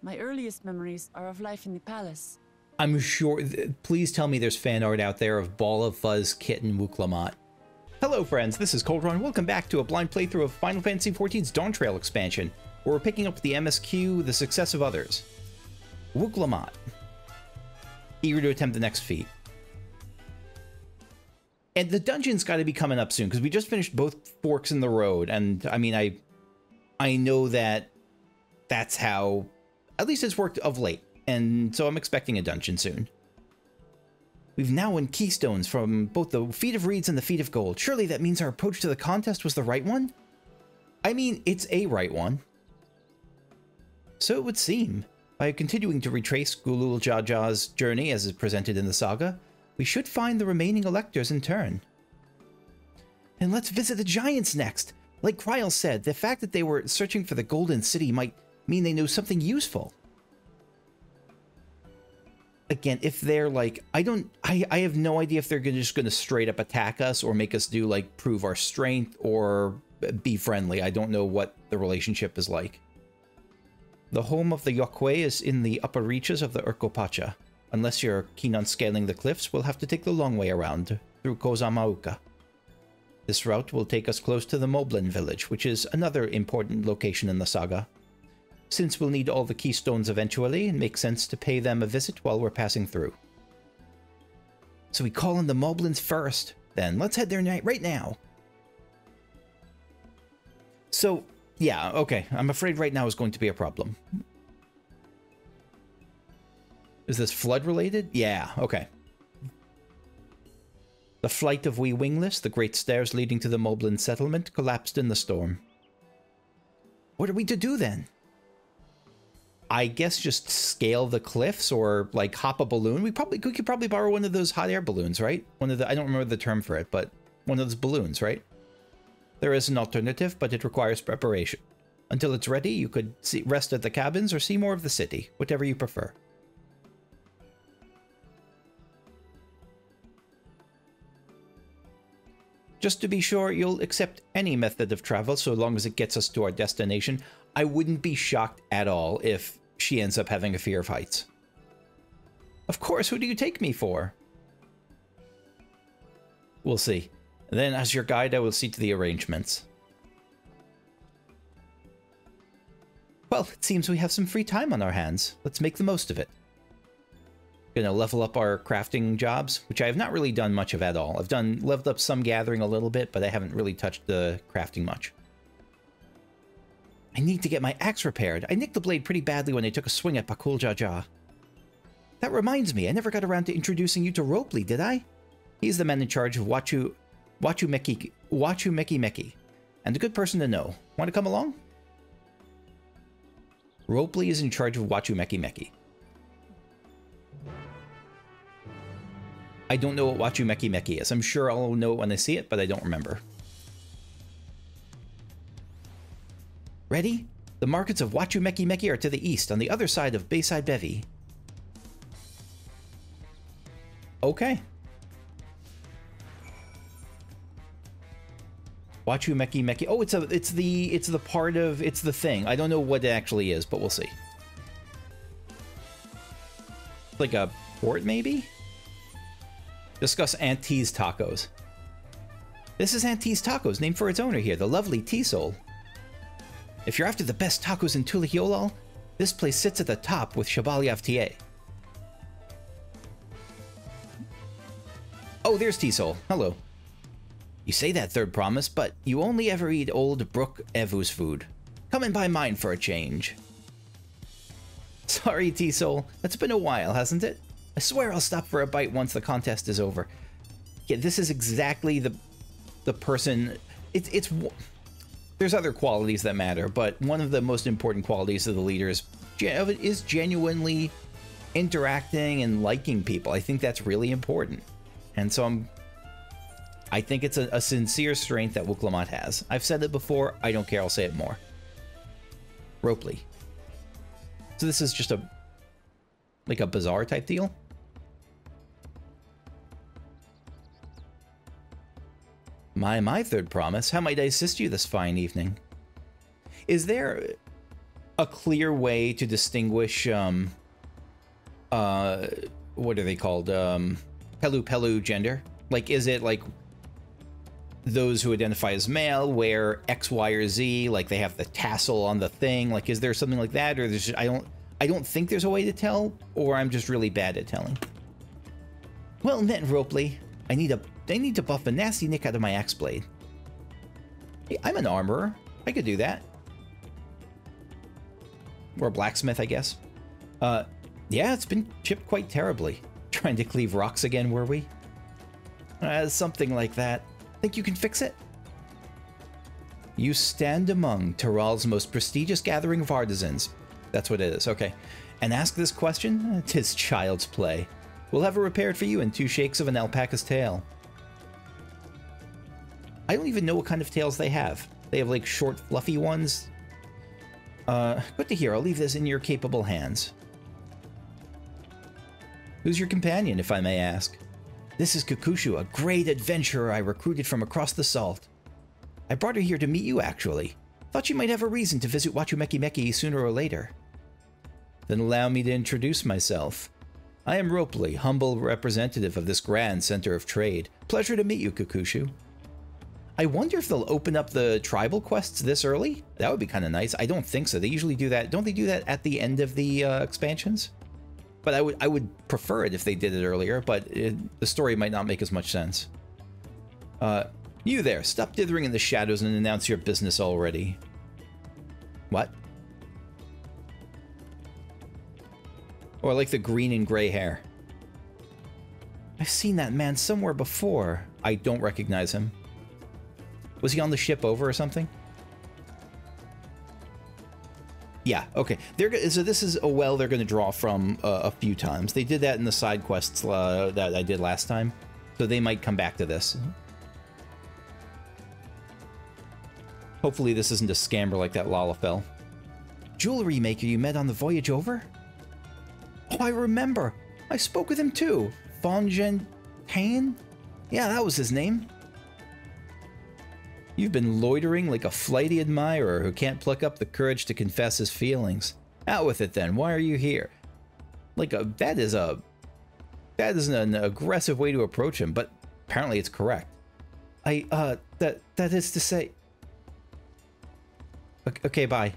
My earliest memories are of life in the palace. I'm sure... Please tell me there's fan art out there of Ball of Fuzz Kitten Wuk Lamat. Hello friends, this is Cold Run. Welcome back to a blind playthrough of Final Fantasy XIV's Dawntrail expansion, where we're picking up the MSQ, the success of others. Wuk Lamat. Eager to attempt the next feat. And the dungeon's got to be coming up soon, because we just finished both forks in the road, and I mean, I know that that's how, at least it's worked of late, and so I'm expecting a dungeon soon. We've now won keystones from both the Feat of Reeds and the Feat of Gold. Surely that means our approach to the contest was the right one? I mean, it's a right one. So it would seem. By continuing to retrace Gulul Jaja's journey as is presented in the saga, we should find the remaining electors in turn. And let's visit the giants next. Like Kryl said, the fact that they were searching for the Golden City might mean they know something useful. Again, if they're like, I have no idea if they're just going to straight up attack us or make us do like prove our strength or be friendly. I don't know what the relationship is like. The home of the Yokwe is in the upper reaches of the Urkopacha. Unless you're keen on scaling the cliffs, we'll have to take the long way around through Kozamauka. This route will take us close to the Moblin village, which is another important location in the saga. Since we'll need all the keystones eventually, it makes sense to pay them a visit while we're passing through. So we call in the Moblins first, then. Let's head there right now. So, yeah, okay. I'm afraid right now is going to be a problem. Is this flood-related? Yeah, okay. The flight of Wee Wingless, the great stairs leading to the Moblin settlement, collapsed in the storm. What are we to do then? I guess just scale the cliffs or like hop a balloon. We could probably borrow one of those hot air balloons, right? One of the, I don't remember the term for it, but one of those balloons, right? There is an alternative, but it requires preparation. Until it's ready, you could rest at the cabins or see more of the city, whatever you prefer. Just to be sure, you'll accept any method of travel so long as it gets us to our destination. I wouldn't be shocked at all if she ends up having a fear of heights. Of course, who do you take me for? We'll see. Then, as your guide, I will see to the arrangements. Well, it seems we have some free time on our hands. Let's make the most of it. Gonna level up our crafting jobs, which I have not really done much of at all. I've leveled up some gathering a little bit, but I haven't really touched the crafting much. I need to get my axe repaired. I nicked the blade pretty badly when I took a swing at Bakul Jaja. That reminds me, I never got around to introducing you to Ropely, did I? He's the man in charge of Wachu Meki, and a good person to know. Want to come along? Ropely is in charge of Wachu Meki. I don't know what Wachu Meki is. I'm sure I'll know it when I see it, but I don't remember. Ready? The markets of Wachu Meki are to the east, on the other side of Bayside Bevy. Okay. Wachu Meki. Oh, it's the thing. I don't know what it actually is, but we'll see. Like a port, maybe? Discuss Aunt T's Tacos. This is Aunt T's Tacos, named for its owner here, the lovely T-Soul. If you're after the best tacos in Tulihiolal, this place sits at the top with Shabaliav TA. Oh, there's T-Soul. Hello. You say that, Third Promise, but you only ever eat old Brook Evu's food. Come and buy mine for a change. Sorry, T-Soul. It's been a while, hasn't it? I swear I'll stop for a bite once the contest is over. Yeah, this is exactly the person... There's other qualities that matter, but one of the most important qualities of the leader is genuinely interacting and liking people. I think that's really important. And so I think it's a sincere strength that Wuk Lamat has. I've said it before, I don't care, I'll say it more. Ropely. So this is just like a bazaar type deal? My Third Promise, how might I assist you this fine evening? Is there a clear way to distinguish what are they called? Pelu gender? Like, is it like those who identify as male wear X, Y, or Z? Like they have the tassel on the thing? Like, is there something like that? Or there's just, I don't think there's a way to tell, or I'm just really bad at telling. Well met, Ropley. I need to buff a nasty nick out of my axe blade. Hey, I'm an armorer. I could do that. Or a blacksmith, I guess. Yeah, it's been chipped quite terribly. Trying to cleave rocks again, were we? Something like that. Think you can fix it? You stand among Tural's most prestigious gathering of artisans. That's what it is, okay. And ask this question? 'Tis child's play. We'll have it repaired for you in 2 shakes of an alpaca's tail. I don't even know what kind of tails they have. They have like short, fluffy ones. Good to hear. I'll leave this in your capable hands. Who's your companion, if I may ask? This is Kakushu, a great adventurer I recruited from across the salt. I brought her here to meet you, actually. Thought you might have a reason to visit Wachumeki Meki sooner or later. Then allow me to introduce myself. I am Ropley, humble representative of this grand center of trade. Pleasure to meet you, Kakushu. I wonder if they'll open up the tribal quests this early? That would be kind of nice. I don't think so. They usually do that. Don't they do that at the end of the expansions? But I would prefer it if they did it earlier, but the story might not make as much sense. You there, stop dithering in the shadows and announce your business already. What? Oh, I like the green and gray hair. I've seen that man somewhere before. I don't recognize him. Was he on the ship over or something? Yeah, okay. So this is a well they're going to draw from a few times. They did that in the side quests that I did last time, so they might come back to this. Hopefully this isn't a scammer like that Lalafell. Jewelry maker you met on the voyage over? Oh, I remember. I spoke with him too. Fonjen Tain? Yeah, that was his name. You've been loitering like a flighty admirer who can't pluck up the courage to confess his feelings. Out with it then. Why are you here? Like that is an aggressive way to approach him, but apparently it's correct. That is to say. Okay, bye.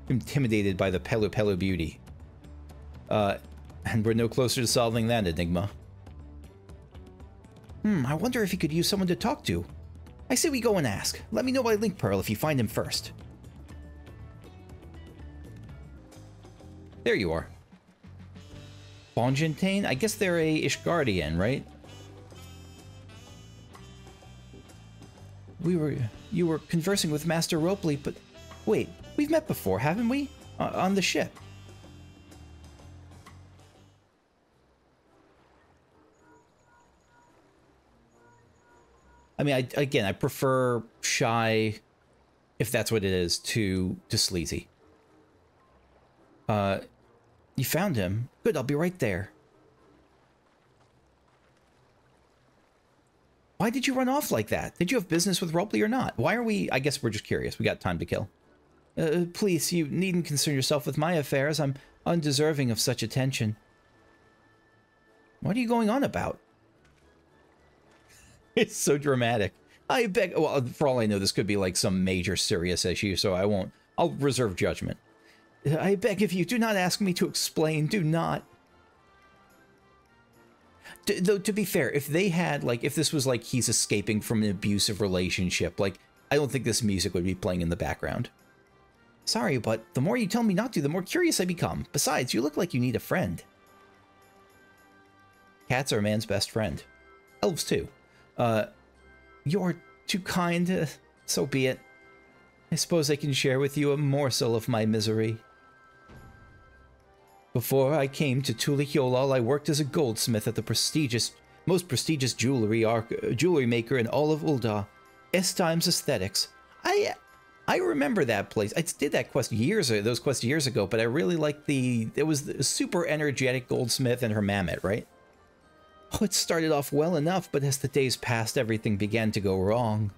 Intimidated by the Pelu beauty. And we're no closer to solving that enigma. I wonder if he could use someone to talk to. I say we go and ask. Let me know by Link Pearl if you find him first. There you are. Bonjintain? I guess they're a Ishgardian, right? You were conversing with Master Ropley, but wait, we've met before, haven't we? On the ship. I mean, I prefer shy, if that's what it is, to sleazy. You found him? Good, I'll be right there. Why did you run off like that? Did you have business with Ropley or not? Why are we... I guess we're just curious. We got time to kill. Please, you needn't concern yourself with my affairs. I'm undeserving of such attention. What are you going on about? It's so dramatic. I beg... Well, for all I know, this could be like some major serious issue, so I won't... I'll reserve judgment. I beg of you, do not ask me to explain. Do not. Though, to be fair, if they had, like, if this was like he's escaping from an abusive relationship, like, I don't think this music would be playing in the background. Sorry, but the more you tell me not to, the more curious I become. Besides, you look like you need a friend. Cats are a man's best friend. Elves, too. You're too kind. So be it. I suppose I can share with you a morsel of my misery. Before I came to Tulihyolal, I worked as a goldsmith at the most prestigious jewelry maker in all of Ul'dah, S Times Aesthetics. I remember that place. I did that quest those quests years ago, but I really liked it was the super energetic goldsmith and her mammoth, right? Oh, it started off well enough, but as the days passed, everything began to go wrong.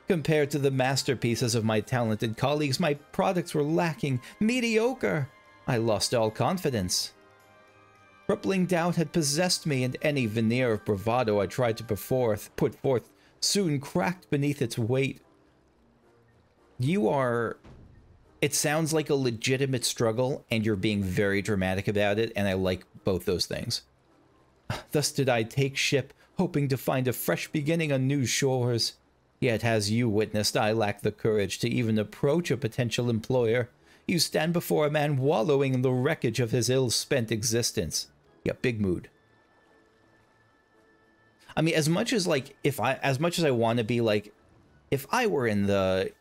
Compared to the masterpieces of my talented colleagues, my products were lacking, mediocre. I lost all confidence. Crippling doubt had possessed me, and any veneer of bravado I tried to put forth soon cracked beneath its weight. It sounds like a legitimate struggle, and you're being very dramatic about it, and I like both those things. Thus did I take ship, hoping to find a fresh beginning on new shores. Yet, as you witnessed, I lack the courage to even approach a potential employer. You stand before a man wallowing in the wreckage of his ill-spent existence. Yeah, big mood. I mean, as much as I want to be like, if I were in the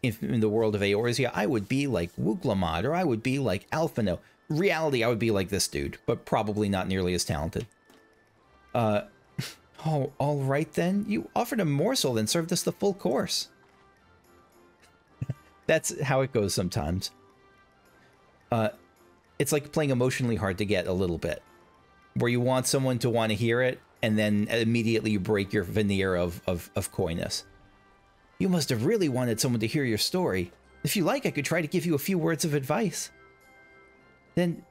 world of Eorzea, I would be like Wuk Lamat, or I would be like Alphino. Reality, I would be like this dude, but probably not nearly as talented. Oh, all right then. You offered a morsel, then served us the full course. That's how it goes sometimes. It's like playing emotionally hard to get a little bit, where you want someone to want to hear it, and then immediately you break your veneer of coyness. You must have really wanted someone to hear your story. If you like, I could try to give you a few words of advice. Then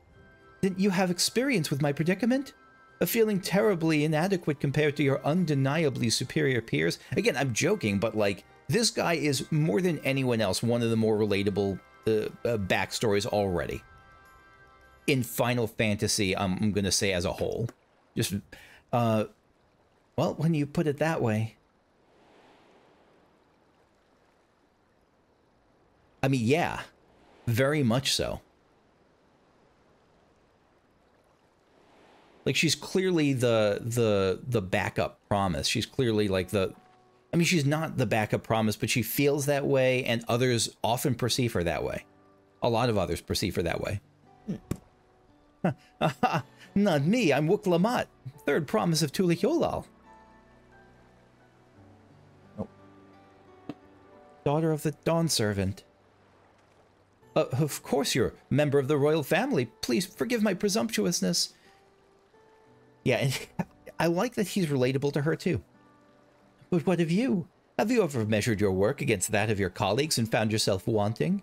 you have experience with my predicament? A feeling terribly inadequate compared to your undeniably superior peers? Again, I'm joking, but like, this guy is more than anyone else one of the more relatable backstories already. In Final Fantasy, I'm going to say as a whole. Just, well, when you put it that way. I mean, yeah, very much so. Like, she's clearly the backup promise. She's clearly like I mean, she's not the backup promise, but she feels that way, and others often perceive her that way. A lot of others perceive her that way. Not me, I'm Wuk Lamat, third promise of Tural. Oh. Daughter of the Dawn Servant. Of course you're a member of the royal family. Please forgive my presumptuousness. Yeah, and I like that he's relatable to her too. But what of you? Have you ever measured your work against that of your colleagues and found yourself wanting?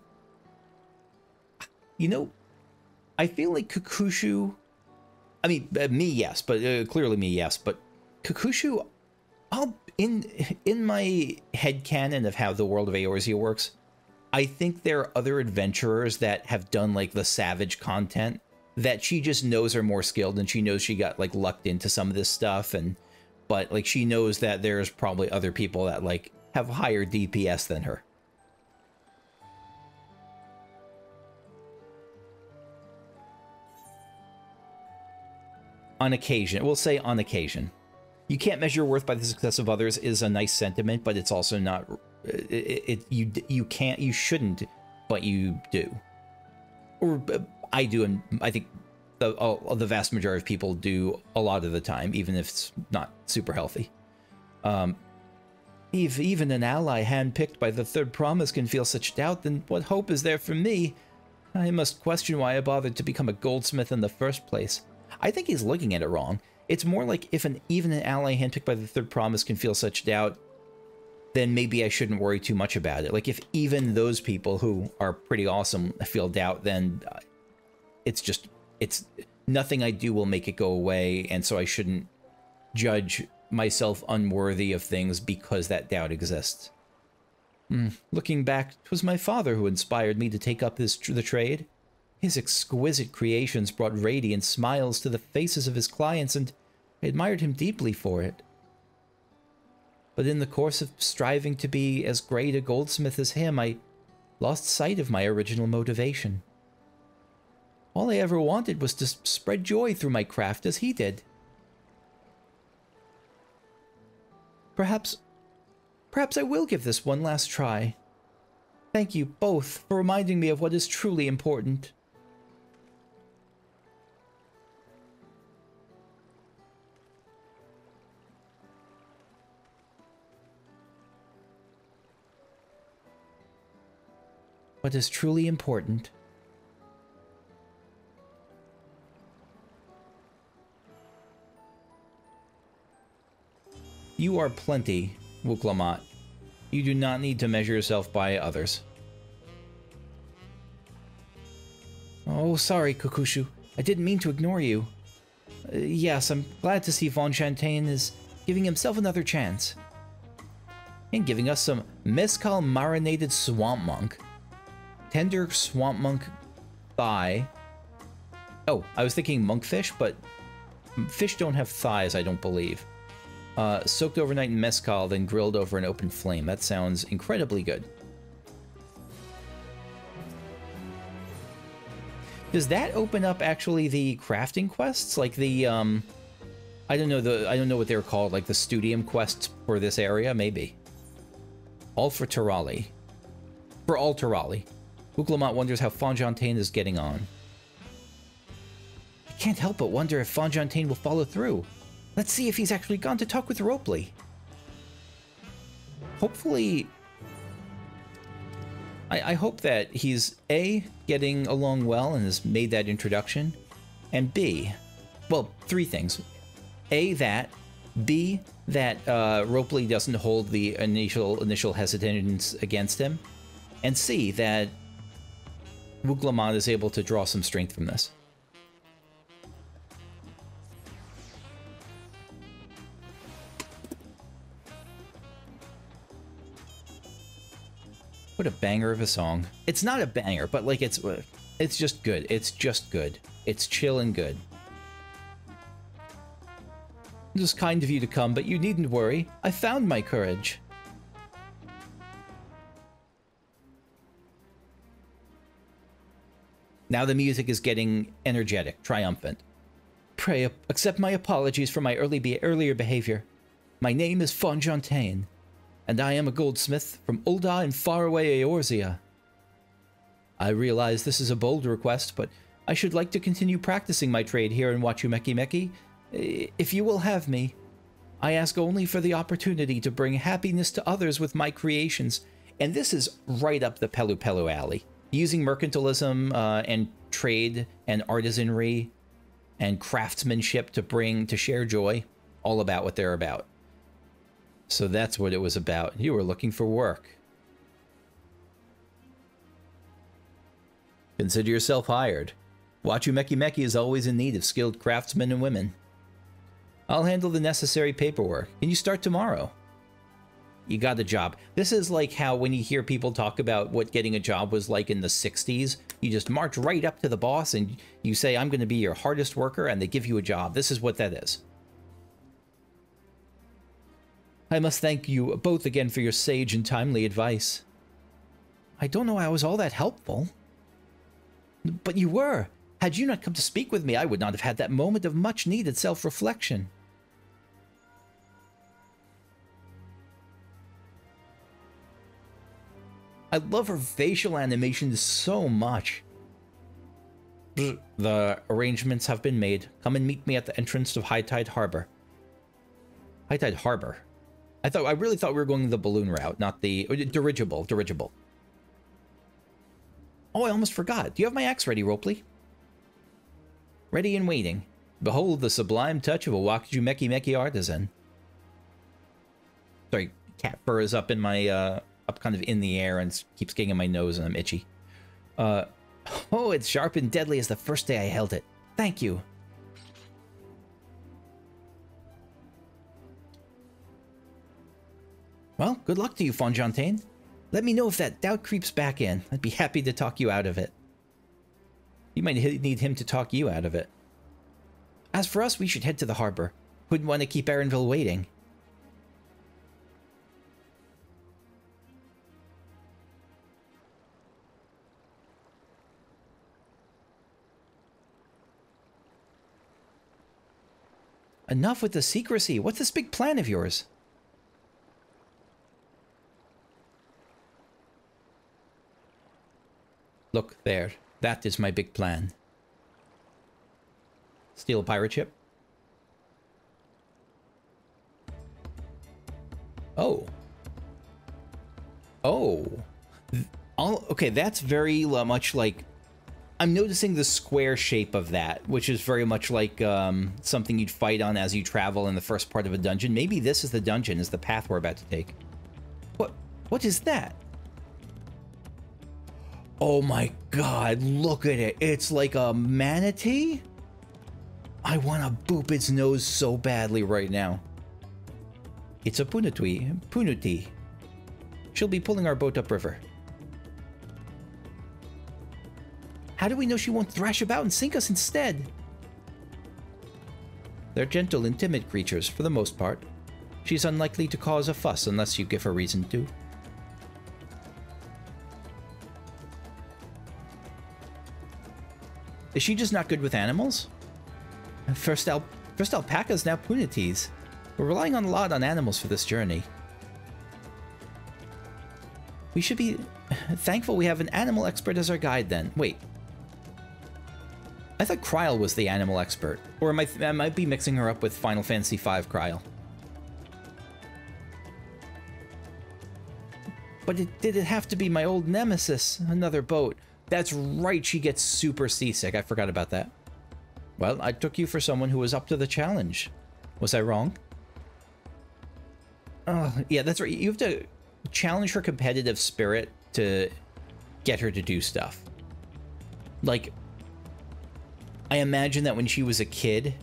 You know, I feel like Kakushu... I mean, me, yes, but clearly me, yes. But Kakushu, in my headcanon of how the world of Eorzea works, I think there are other adventurers that have done, like, the savage content that she just knows are more skilled, and she knows she got, like, lucked into some of this stuff, but, like, she knows that there's probably other people that, like, have higher DPS than her. On occasion. We'll say on occasion. You can't measure worth by the success of others is a nice sentiment, but it's also not... You can't, you shouldn't, but you do. Or I do, and I think the vast majority of people do a lot of the time, even if it's not super healthy. If even an ally handpicked by the third promise can feel such doubt, then what hope is there for me? I must question why I bothered to become a goldsmith in the first place. I think he's looking at it wrong. It's more like if even an ally handpicked by the third promise can feel such doubt, then maybe I shouldn't worry too much about it. Like, if even those people who are pretty awesome feel doubt, then it's nothing I do will make it go away, and so I shouldn't judge myself unworthy of things because that doubt exists. Looking back, 'twas my father who inspired me to take up the trade. His exquisite creations brought radiant smiles to the faces of his clients, and I admired him deeply for it. But in the course of striving to be as great a goldsmith as him, I lost sight of my original motivation. All I ever wanted was to spread joy through my craft as he did. Perhaps I will give this one last try. Thank you both for reminding me of what is truly important. What is truly important. You are plenty, Wuk Lamat. You do not need to measure yourself by others. Oh, sorry, Kokushu. I didn't mean to ignore you. Yes, I'm glad to see Von Chantain is giving himself another chance. And giving us some mezcal marinated swamp monk. Tender swamp monk thigh. Oh, I was thinking monkfish, but fish don't have thighs, I don't believe. Soaked overnight in mezcal, then grilled over an open flame. That sounds incredibly good. Does that open up actually the crafting quests, like the I don't know what they're called, like the Studium quests for this area, maybe. All for Turali. For All Turali. Wuk Lamat wonders how Von Chantain is getting on. I can't help but wonder if Von Chantain will follow through. Let's see if he's actually gone to talk with Ropely. Hopefully... I hope that he's, A, getting along well and has made that introduction, and B, well, three things. A, that. B, that Ropely doesn't hold the initial hesitance against him. And C, that Wuk Lamat is able to draw some strength from this. What a banger of a song. It's not a banger, but like it's just good. It's just good. It's chill and good. It was kind of you to come, but you needn't worry. I found my courage. Now the music is getting energetic, triumphant. Pray accept my apologies for my earlier behavior. My name is Von Chantain, and I am a goldsmith from Ul'dah in faraway Eorzea. I realize this is a bold request, but I should like to continue practicing my trade here in Wachumeki Meki. If you will have me, I ask only for the opportunity to bring happiness to others with my creations. And this is right up the Pelu Pelu alley. Using mercantilism and trade and artisanry and craftsmanship to share joy. All about what they're about. So that's what it was about. You were looking for work. Consider yourself hired. Wachumeki Meki is always in need of skilled craftsmen and women. I'll handle the necessary paperwork. Can you start tomorrow? You got a job. This is like how when you hear people talk about what getting a job was like in the 60s, you just march right up to the boss and you say, I'm going to be your hardest worker, and they give you a job. This is what that is. I must thank you both again for your sage and timely advice. I don't know I was all that helpful. But you were. Had you not come to speak with me, I would not have had that moment of much-needed self-reflection. I love her facial animations so much. The arrangements have been made. Come and meet me at the entrance of High Tide Harbor. High Tide Harbor? I really thought we were going the balloon route, not the dirigible. Oh, I almost forgot. Do you have my axe ready, Ropely? Ready and waiting. Behold the sublime touch of a Wachumeki Meki artisan. Sorry, cat fur is up in my, up kind of in the air and keeps getting in my nose and I'm itchy. Oh, it's sharp and deadly as the first day I held it. Thank you. Well, good luck to you, Von Chantain. Let me know if that doubt creeps back in. I'd be happy to talk you out of it. You might need him to talk you out of it. As for us, we should head to the harbor. Wouldn't want to keep Erenville waiting. Enough with the secrecy. What's this big plan of yours? Look there. That is my big plan. Steal a pirate ship. Oh. Oh. Okay, that's very much like... I'm noticing the square shape of that, which is very much like something you'd fight on as you travel in the first part of a dungeon. Maybe this is the dungeon, is the path we're about to take. What is that? Oh my god, look at it. It's like a manatee? I want to boop its nose so badly right now. It's a Punuti. She'll be pulling our boat upriver. How do we know she won't thrash about and sink us instead? They're gentle and timid creatures, for the most part. She's unlikely to cause a fuss unless you give her reason to. Is she just not good with animals? First alpacas, now Punatis. We're relying a lot on animals for this journey. We should be thankful we have an animal expert as our guide then. Wait. I thought Kryl was the animal expert. Or I might be mixing her up with Final Fantasy V Kryl. But did it have to be my old nemesis? Another boat. That's right, she gets super seasick. I forgot about that. Well, I took you for someone who was up to the challenge. Was I wrong? Oh, yeah, that's right. You have to challenge her competitive spirit to get her to do stuff. Like, I imagine that when she was a kid,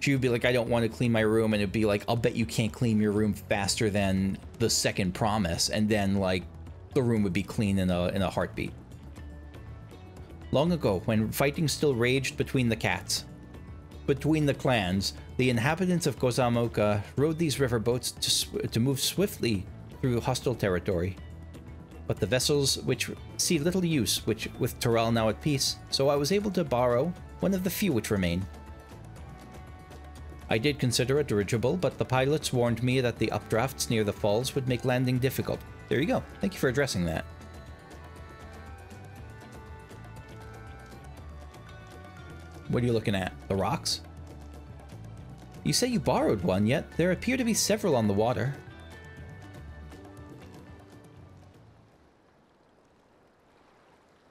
she would be like, I don't want to clean my room, and it'd be like, I'll bet you can't clean your room faster than the second promise, and then, like, the room would be clean in a heartbeat. Long ago, when fighting still raged between the clans, the inhabitants of Kozamoka rode these river boats to move swiftly through hostile territory. But the vessels which see little use, with Tural now at peace, so I was able to borrow one of the few which remain. I did consider a dirigible, but the pilots warned me that the updrafts near the falls would make landing difficult. There you go. Thank you for addressing that. What are you looking at? The rocks? You say you borrowed one, yet there appear to be several on the water.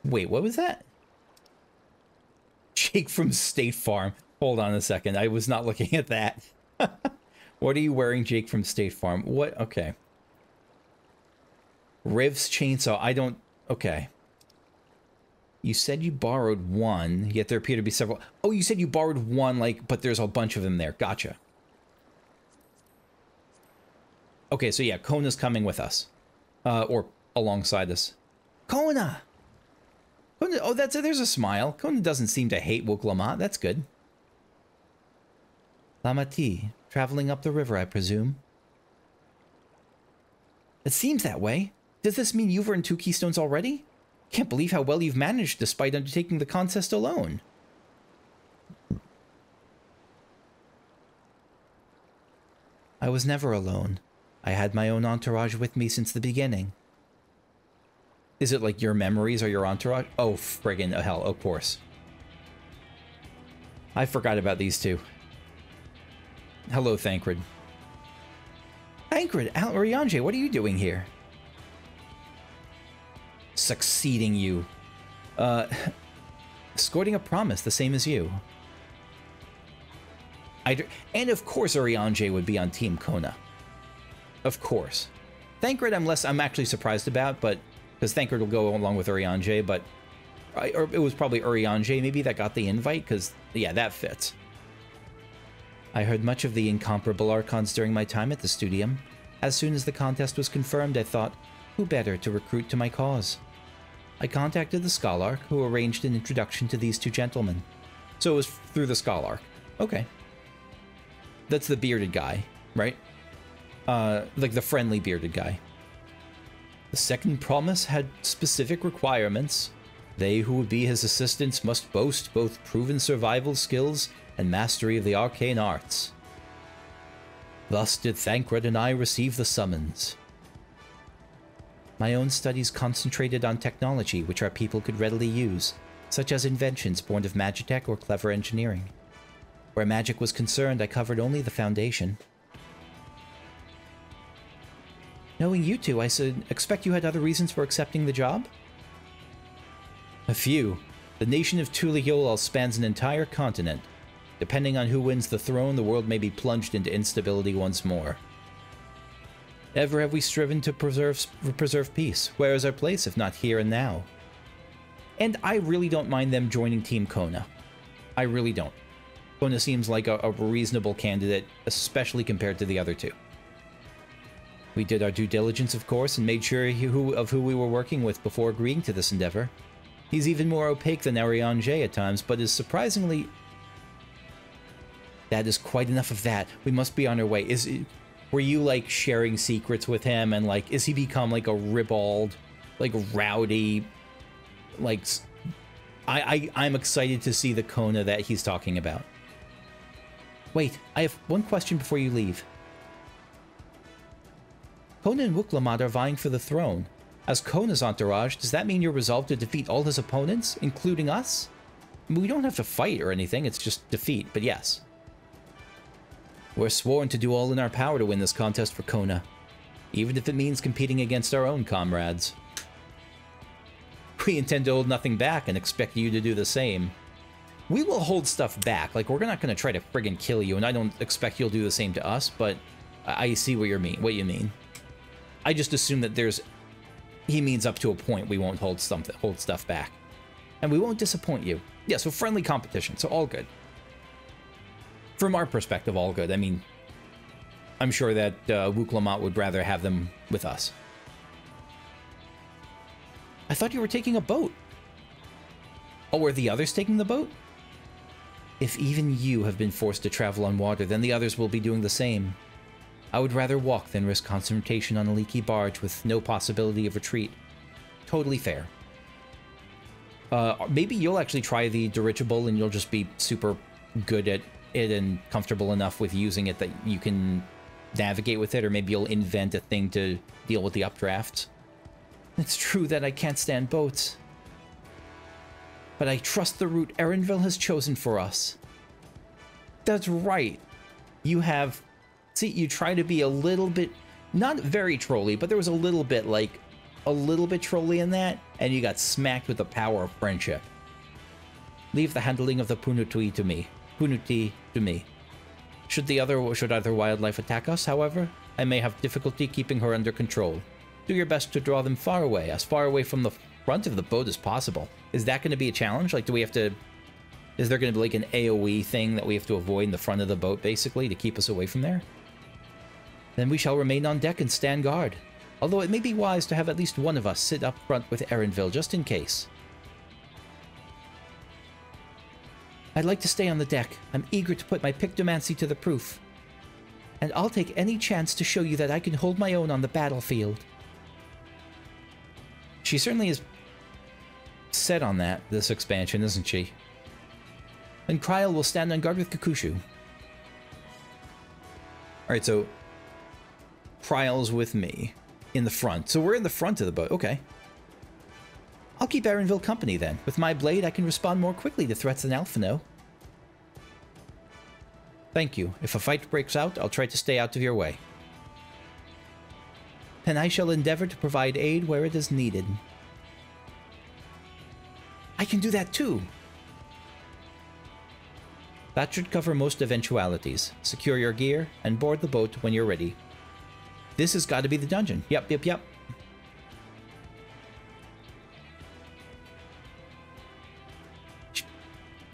Wait, what was that? Jake from State Farm. Hold on a second. I was not looking at that. What are you wearing, Jake from State Farm? What? Okay. Riv's chainsaw. I don't... Okay. You said you borrowed one, yet there appear to be several... Oh, you said you borrowed one, like, but there's a bunch of them there. Gotcha. Okay, so yeah, Kona's coming with us. Or alongside us. Kona! Kona, oh, there's a smile. Kona doesn't seem to hate Wuk Lamat. That's good. Lamati, traveling up the river, I presume. It seems that way. Does this mean you've earned 2 keystones already? Can't believe how well you've managed despite undertaking the contest alone. I was never alone. I had my own entourage with me since the beginning. Is it like your memories or your entourage? Oh, friggin' hell, of course. I forgot about these two. Hello, Thancred. Thancred, Arianje, what are you doing here? Succeeding you. Escorting a promise, the same as you. And of course Arianje would be on Team Kona. Of course. Thancred I'm actually surprised about, but because Thancred will go along with Arianje, but or it was probably Arianje maybe that got the invite, because yeah, that fits. I heard much of the incomparable Archons during my time at the Studium. As soon as the contest was confirmed, I thought, who better to recruit to my cause? I contacted the Scholarch, who arranged an introduction to these 2 gentlemen. So it was through the Scholarch. Okay. That's the bearded guy, right? Like the friendly bearded guy. The second promise had specific requirements. They who would be his assistants must boast both proven survival skills and mastery of the arcane arts. Thus did Thancred and I receive the summons. My own studies concentrated on technology which our people could readily use, such as inventions born of magitech or clever engineering. Where magic was concerned, I covered only the foundation. Knowing you two, I expect you had other reasons for accepting the job? A few. The nation of Tuliolal spans an entire continent. Depending on who wins the throne, the world may be plunged into instability once more. Ever have we striven to preserve peace? Where is our place if not here and now? And I really don't mind them joining Team Kona. I really don't. Kona seems like a reasonable candidate, especially compared to the other two. We did our due diligence, of course, and made sure of who we were working with before agreeing to this endeavor. He's even more opaque than Ariane at times, but is surprisingly... That is quite enough of that. We must be on our way. Were you, like, sharing secrets with him, and, like, is he become, like, a ribald, like, rowdy, like... I'm excited to see the Kona that he's talking about. Wait, I have one question before you leave. Kona and Wuk Lamat are vying for the throne. As Kona's entourage, does that mean you're resolved to defeat all his opponents, including us? I mean, we don't have to fight or anything, it's just defeat, but yes. We're sworn to do all in our power to win this contest for Kona, even if it means competing against our own comrades. We intend to hold nothing back and expect you to do the same. We will hold stuff back, like, we're not going to try to friggin' kill you, and I don't expect you'll do the same to us, but I see what you mean. I just assume that he means up to a point we won't hold stuff back. And we won't disappoint you. Yeah, so friendly competition, so all good. From our perspective, all good. I mean, I'm sure that Wuk Lamat would rather have them with us. I thought you were taking a boat. Oh, were the others taking the boat? If even you have been forced to travel on water, then the others will be doing the same. I would rather walk than risk confrontation on a leaky barge with no possibility of retreat. Totally fair. Maybe you'll actually try the dirigible and you'll just be super good at it and comfortable enough with using it that you can navigate with it, or maybe you'll invent a thing to deal with the updrafts. It's true that I can't stand boats, but I trust the route Erenville has chosen for us. That's right. You have... See, you try to be a little bit, not very trolly, but there was a little bit trolly in that, and you got smacked with the power of friendship. Leave the handling of the Punuti to me. Should other wildlife attack us, however, I may have difficulty keeping her under control. Do your best to draw them as far away from the front of the boat as possible. Is that going to be a challenge? Like, is there going to be like an AoE thing that we have to avoid in the front of the boat, basically, to keep us away from there? Then we shall remain on deck and stand guard. Although it may be wise to have at least one of us sit up front with Erenville, just in case. I'd like to stay on the deck. I'm eager to put my pictomancy to the proof. And I'll take any chance to show you that I can hold my own on the battlefield. She certainly is set on that, this expansion, isn't she? And Kryl will stand on guard with Kakushu. Alright, so Kryl's with me in the front. So we're in the front of the boat. Okay. I'll keep Erenville company then. With my blade, I can respond more quickly to threats than Alphino. Thank you. If a fight breaks out, I'll try to stay out of your way. And I shall endeavor to provide aid where it is needed. I can do that too! That should cover most eventualities. Secure your gear, and board the boat when you're ready. This has got to be the dungeon. Yep. You're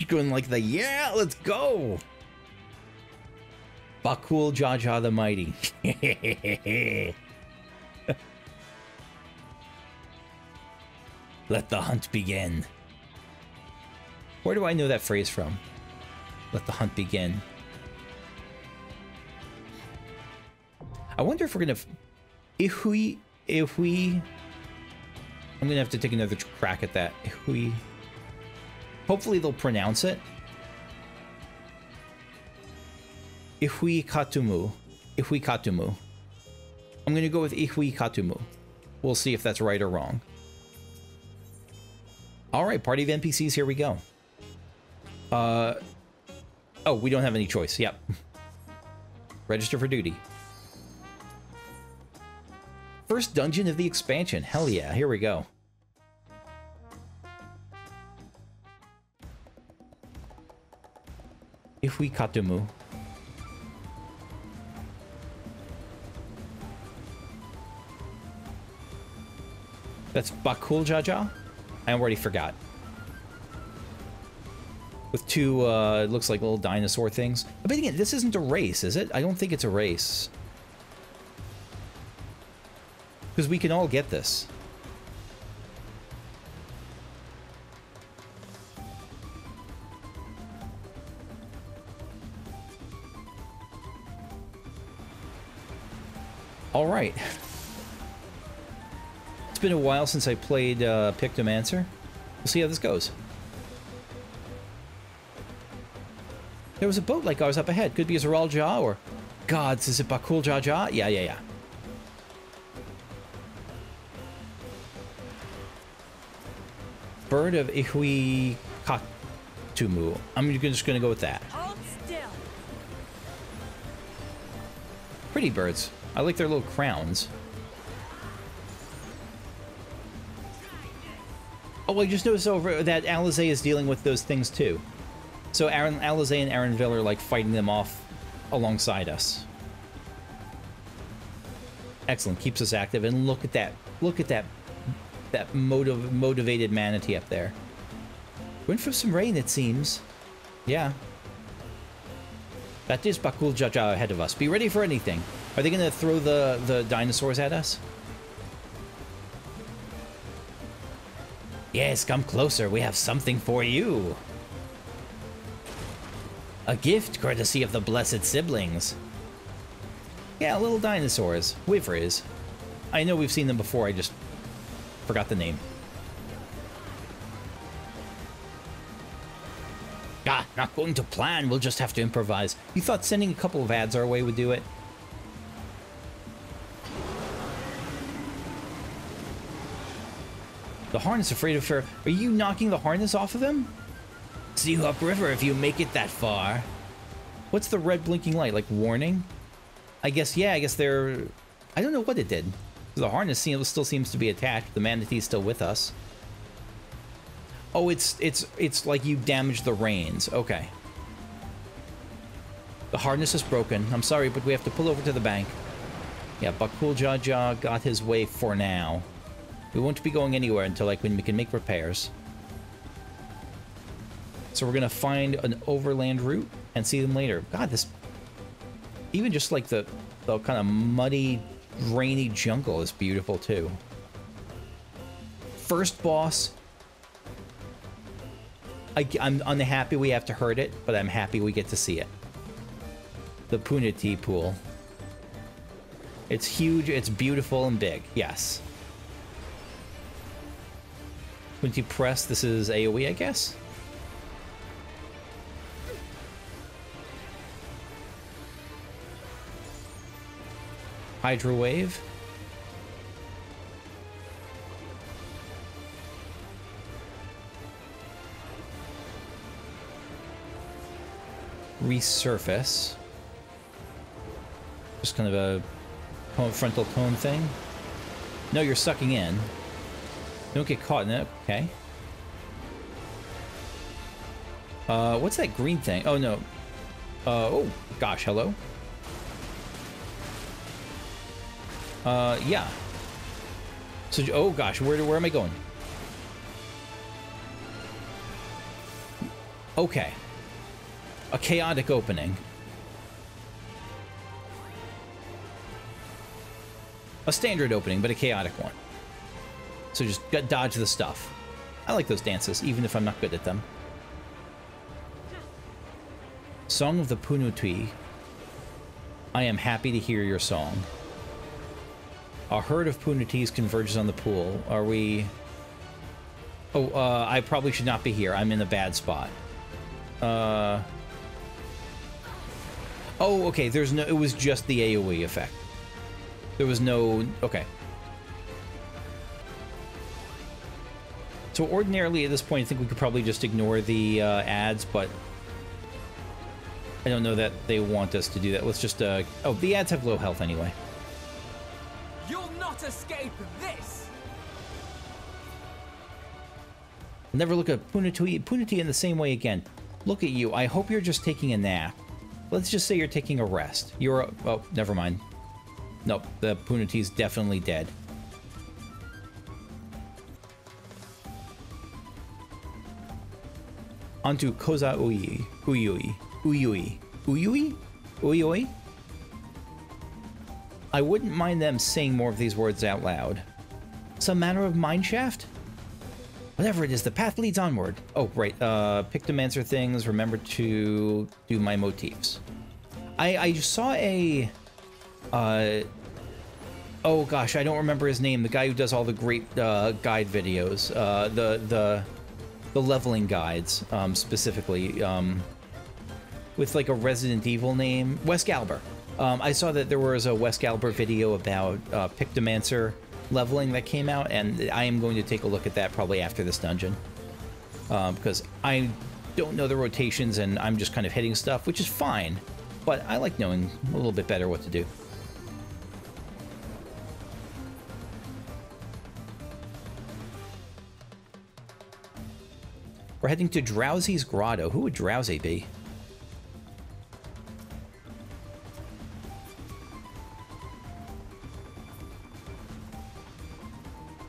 going like the, yeah, let's go! Bakul Jaja the Mighty. Let the hunt begin. Where do I know that phrase from? Let the hunt begin. I wonder if we're gonna... If we... I'm gonna have to take another crack at that. Hopefully they'll pronounce it. Ihuykatumu. I'm gonna go with Ihuykatumu. We'll see if that's right or wrong. Alright, party of NPCs, here we go. Oh, we don't have any choice. Yep. Register for duty. First dungeon of the expansion. Hell yeah, here we go. Ihuykatumu. That's Bakul Jaja? I already forgot. With two, it looks like little dinosaur things. But again, this isn't a race, is it? I don't think it's a race. Because we can all get this. All right. It's been a while since I played Pictomancer. We'll see how this goes. There was a boat like ours up ahead. Could be a Zoral Ja or... Gods, is it Bakul Jaja? Yeah. Bird of Ihuykatumu. I'm just going to go with that. Hold still. Pretty birds. I like their little crowns. Oh, I just noticed over that Alizé is dealing with those things too. So Alizé and Arenville are like fighting them off alongside us. Excellent, keeps us active. And look at that. Look at that motivated manatee up there. Went for some rain, it seems. Yeah. That is Bakul Jaja ahead of us. Be ready for anything. Are they going to throw the dinosaurs at us? Yes, come closer. We have something for you. A gift courtesy of the blessed siblings. Yeah, little dinosaurs. Wivers. I know we've seen them before, I just forgot the name. Ah, not going to plan. We'll just have to improvise. You thought sending a couple of ads our way would do it? The harness afraid of her. Are you knocking the harness off of him? See you upriver if you make it that far. What's the red blinking light? Like warning? I guess, yeah, I guess they're... I don't know what it did. The harness still seems to be attached. The manatee's still with us. Oh, it's like you damaged the reins. Okay. The harness is broken. I'm sorry, but we have to pull over to the bank. Yeah, Bakul Jaja got his way for now. We won't be going anywhere until like when we can make repairs. So we're gonna find an overland route and see them later. God, this... Even just like the kind of muddy, rainy jungle is beautiful too. First boss. I'm unhappy we have to hurt it, but I'm happy we get to see it. The Punati pool. It's huge, it's beautiful and big, yes. When you press, this is AoE, I guess? Hydro Wave. Resurface. Just kind of a frontal cone thing. No, you're sucking in. Don't get caught in it. Okay. What's that green thing? Oh, no. Oh, gosh, hello. Yeah. So, oh gosh, where am I going? Okay. A chaotic opening. A standard opening, but a chaotic one. So just dodge the stuff. I like those dances, even if I'm not good at them. Song of the Punutui. I am happy to hear your song. A herd of Punutis converges on the pool. Are we... Oh, I probably should not be here. I'm in a bad spot. Oh, okay, there's no... It was just the AoE effect. There was no... Okay. So ordinarily at this point, I think we could probably just ignore the ads, but... I don't know that they want us to do that. Let's just... Oh, the ads have low health anyway. You'll not escape this! Never look at Punati in the same way again. Look at you. I hope you're just taking a nap. Let's just say you're taking a rest. You're... Oh, never mind. Nope, the Punati's definitely dead. onto Koza Uyui. Uyui. Uyui. Uyui? Uyui? I wouldn't mind them saying more of these words out loud. Some manner of mineshaft? Whatever it is, the path leads onward. Oh, right. Pictomancer things. Remember to do my motifs. I saw a... oh gosh, I don't remember his name. The guy who does all the great guide videos. The leveling guides, specifically. With like a Resident Evil name. Wes Galber. I saw that there was a Wes Galber video about Pictomancer leveling that came out, and I am going to take a look at that probably after this dungeon. Because I don't know the rotations and I'm just kind of hitting stuff, which is fine. But I like knowing a little bit better what to do. We're heading to Drowsy's Grotto. Who would Drowsy be?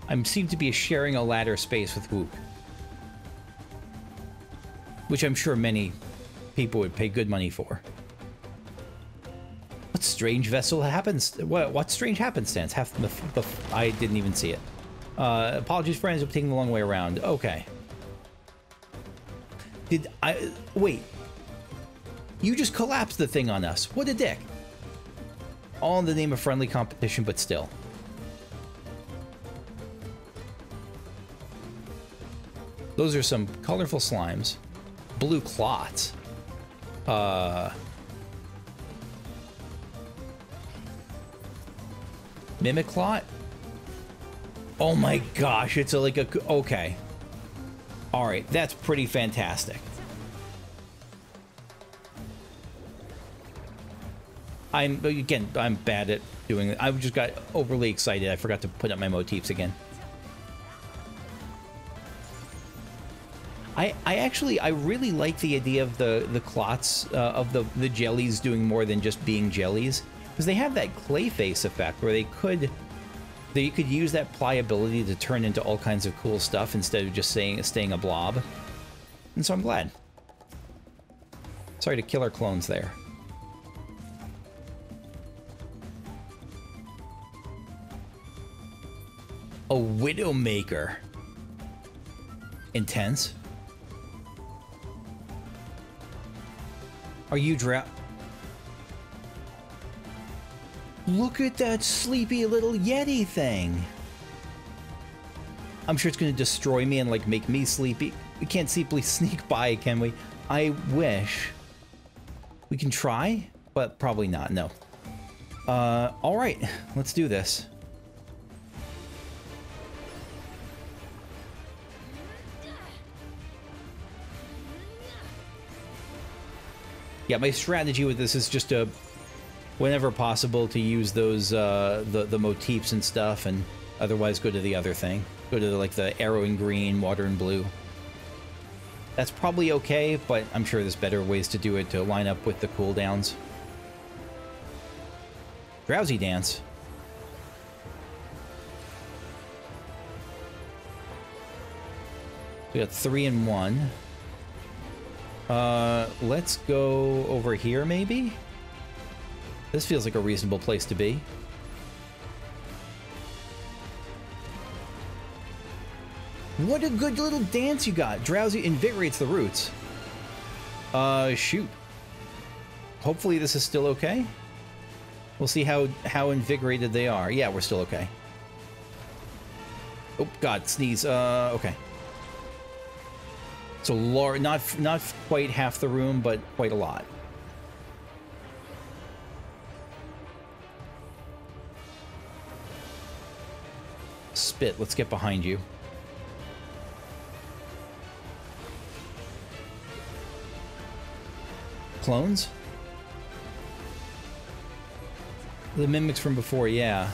I seem to be sharing a ladder space with Wuk. Which I'm sure many people would pay good money for. What strange vessel happens? What strange happenstance? I didn't even see it. Apologies, friends, for taking the long way around. Okay. Wait. You just collapsed the thing on us. What a dick. All in the name of friendly competition, but still. Those are some colorful slimes. Blue clots. Mimic clot? Oh my gosh, it's like a... Okay. Alright, that's pretty fantastic. I'm bad at doing it. I just got overly excited. I forgot to put up my motifs again. I really like the idea of the clots, of the jellies doing more than just being jellies. Because they have that clay face effect where you could use that pliability to turn into all kinds of cool stuff instead of just staying a blob. And so I'm glad. Sorry to kill our clones there. A Widowmaker. Intense. Are you Look at that sleepy little Yeti thing. I'm sure it's going to destroy me and like make me sleepy. We can't simply sneak by, can we? I wish. We can try, but probably not, no. All right, let's do this. Yeah, my strategy with this is just to, whenever possible, to use those the motifs and stuff, and otherwise go to the other thing. Go to like the arrow in green, water in blue. That's probably okay, but I'm sure there's better ways to do it to line up with the cooldowns. Drowsy dance. We got 3 and 1. Let's go over here, maybe? This feels like a reasonable place to be. What a good little dance you got. Drowsy invigorates the roots. Shoot. Hopefully this is still okay. We'll see how invigorated they are. Yeah, we're still okay. Oh, God, sneeze. Okay. So not quite half the room, but quite a lot. Spit, let's get behind you. Clones? The mimics from before, yeah.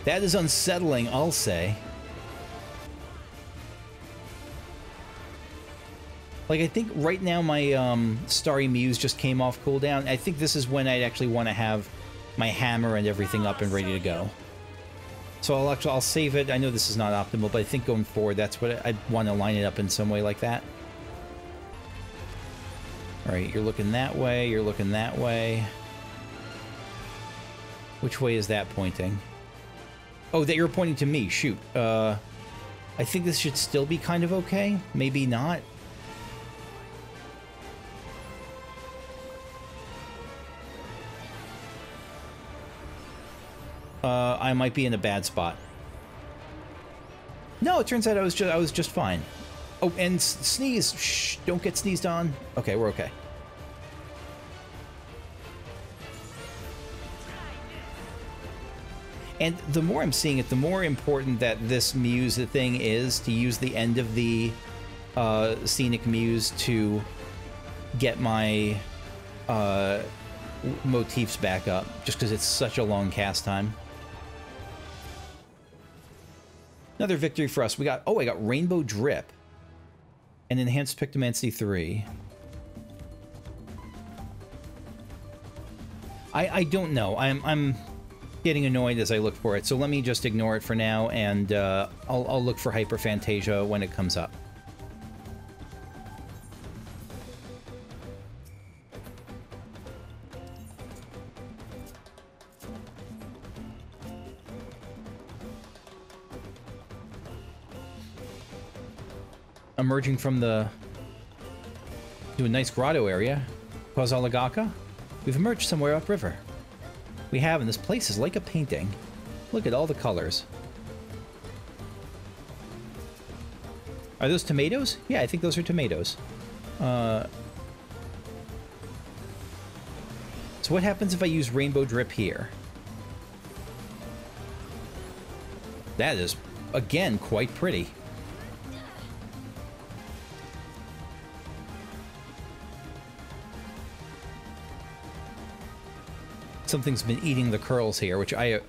That is unsettling, I'll say. Like, I think right now my Starry Muse just came off cooldown. I think this is when I'd actually want to have my hammer and everything up and ready to go. So I'll save it. I know this is not optimal, but I think going forward, that's what I'd want to line it up in some way like that. All right, you're looking that way. You're looking that way. Which way is that pointing? Oh, that you're pointing to me. Shoot. I think this should still be kind of okay. Maybe not. I might be in a bad spot. No, it turns out I was just fine. Oh, and sneeze. Shh, don't get sneezed on. Okay, we're okay. And the more I'm seeing it, the more important that this muse thing is, to use the end of the scenic muse to get my motifs back up, just because it's such a long cast time. Another victory for us. We got, oh, I got Rainbow Drip and Enhanced Pictomancy 3. I don't know. I'm getting annoyed as I look for it, so let me just ignore it for now, and I'll look for Hyperphantasia when it comes up. Emerging from to a nice grotto area, Kozalagaka. We've emerged somewhere upriver. We have, and this place is like a painting. Look at all the colors. Are those tomatoes? Yeah, I think those are tomatoes. So what happens if I use Rainbow Drip here? That is, again, quite pretty. Something's been eating the curls here, which I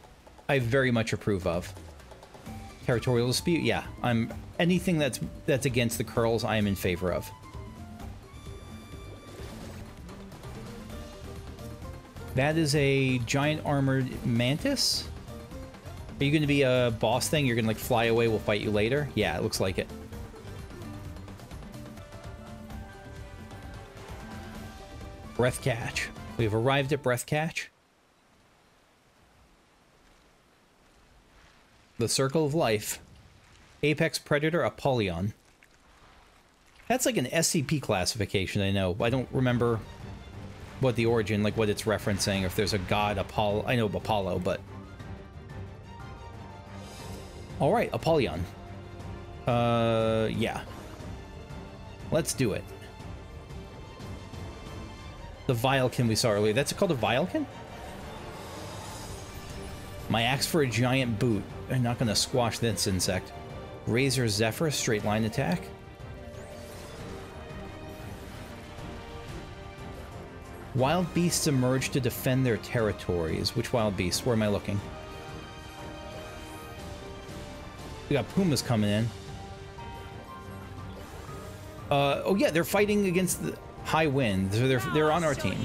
very much approve of. Territorial dispute, yeah. Anything that's against the curls, I am in favor of. That is a giant armored mantis. Are you going to be a boss thing? You're going to like fly away, we'll fight you later? Yeah, it looks like it. Breath catch. We've arrived at breath catch. The Circle of Life. Apex Predator Apollyon. That's like an SCP classification, I know. I don't remember what the origin, like what it's referencing, or if there's a god Apollo. I know Apollo, but... Alright, Apollyon. Yeah. Let's do it. The Vilekin we saw earlier. That's called a Vilekin? My axe for a giant boot. I'm not going to squash this insect. Razor Zephyr, straight line attack. Wild beasts emerge to defend their territories. Which wild beasts? Where am I looking? We got pumas coming in. Oh yeah, they're fighting against the high wind. So they're on our team.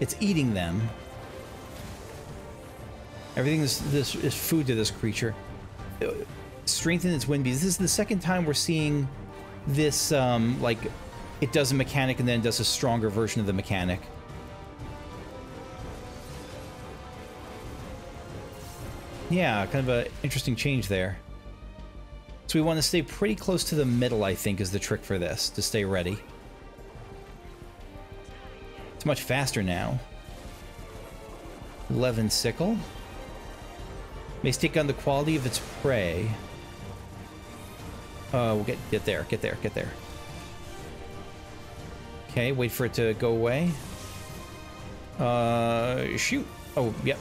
It's eating them. Everything is food to this creature. Strengthen its wind beast. This is the second time we're seeing this, like, it does a mechanic and then does a stronger version of the mechanic. Yeah, kind of an interesting change there. So we want to stay pretty close to the middle, I think, is the trick for this, to stay ready. It's much faster now. Levin Sickle. May take on the quality of its prey. We'll get there. Okay, wait for it to go away. Shoot. Oh, yep.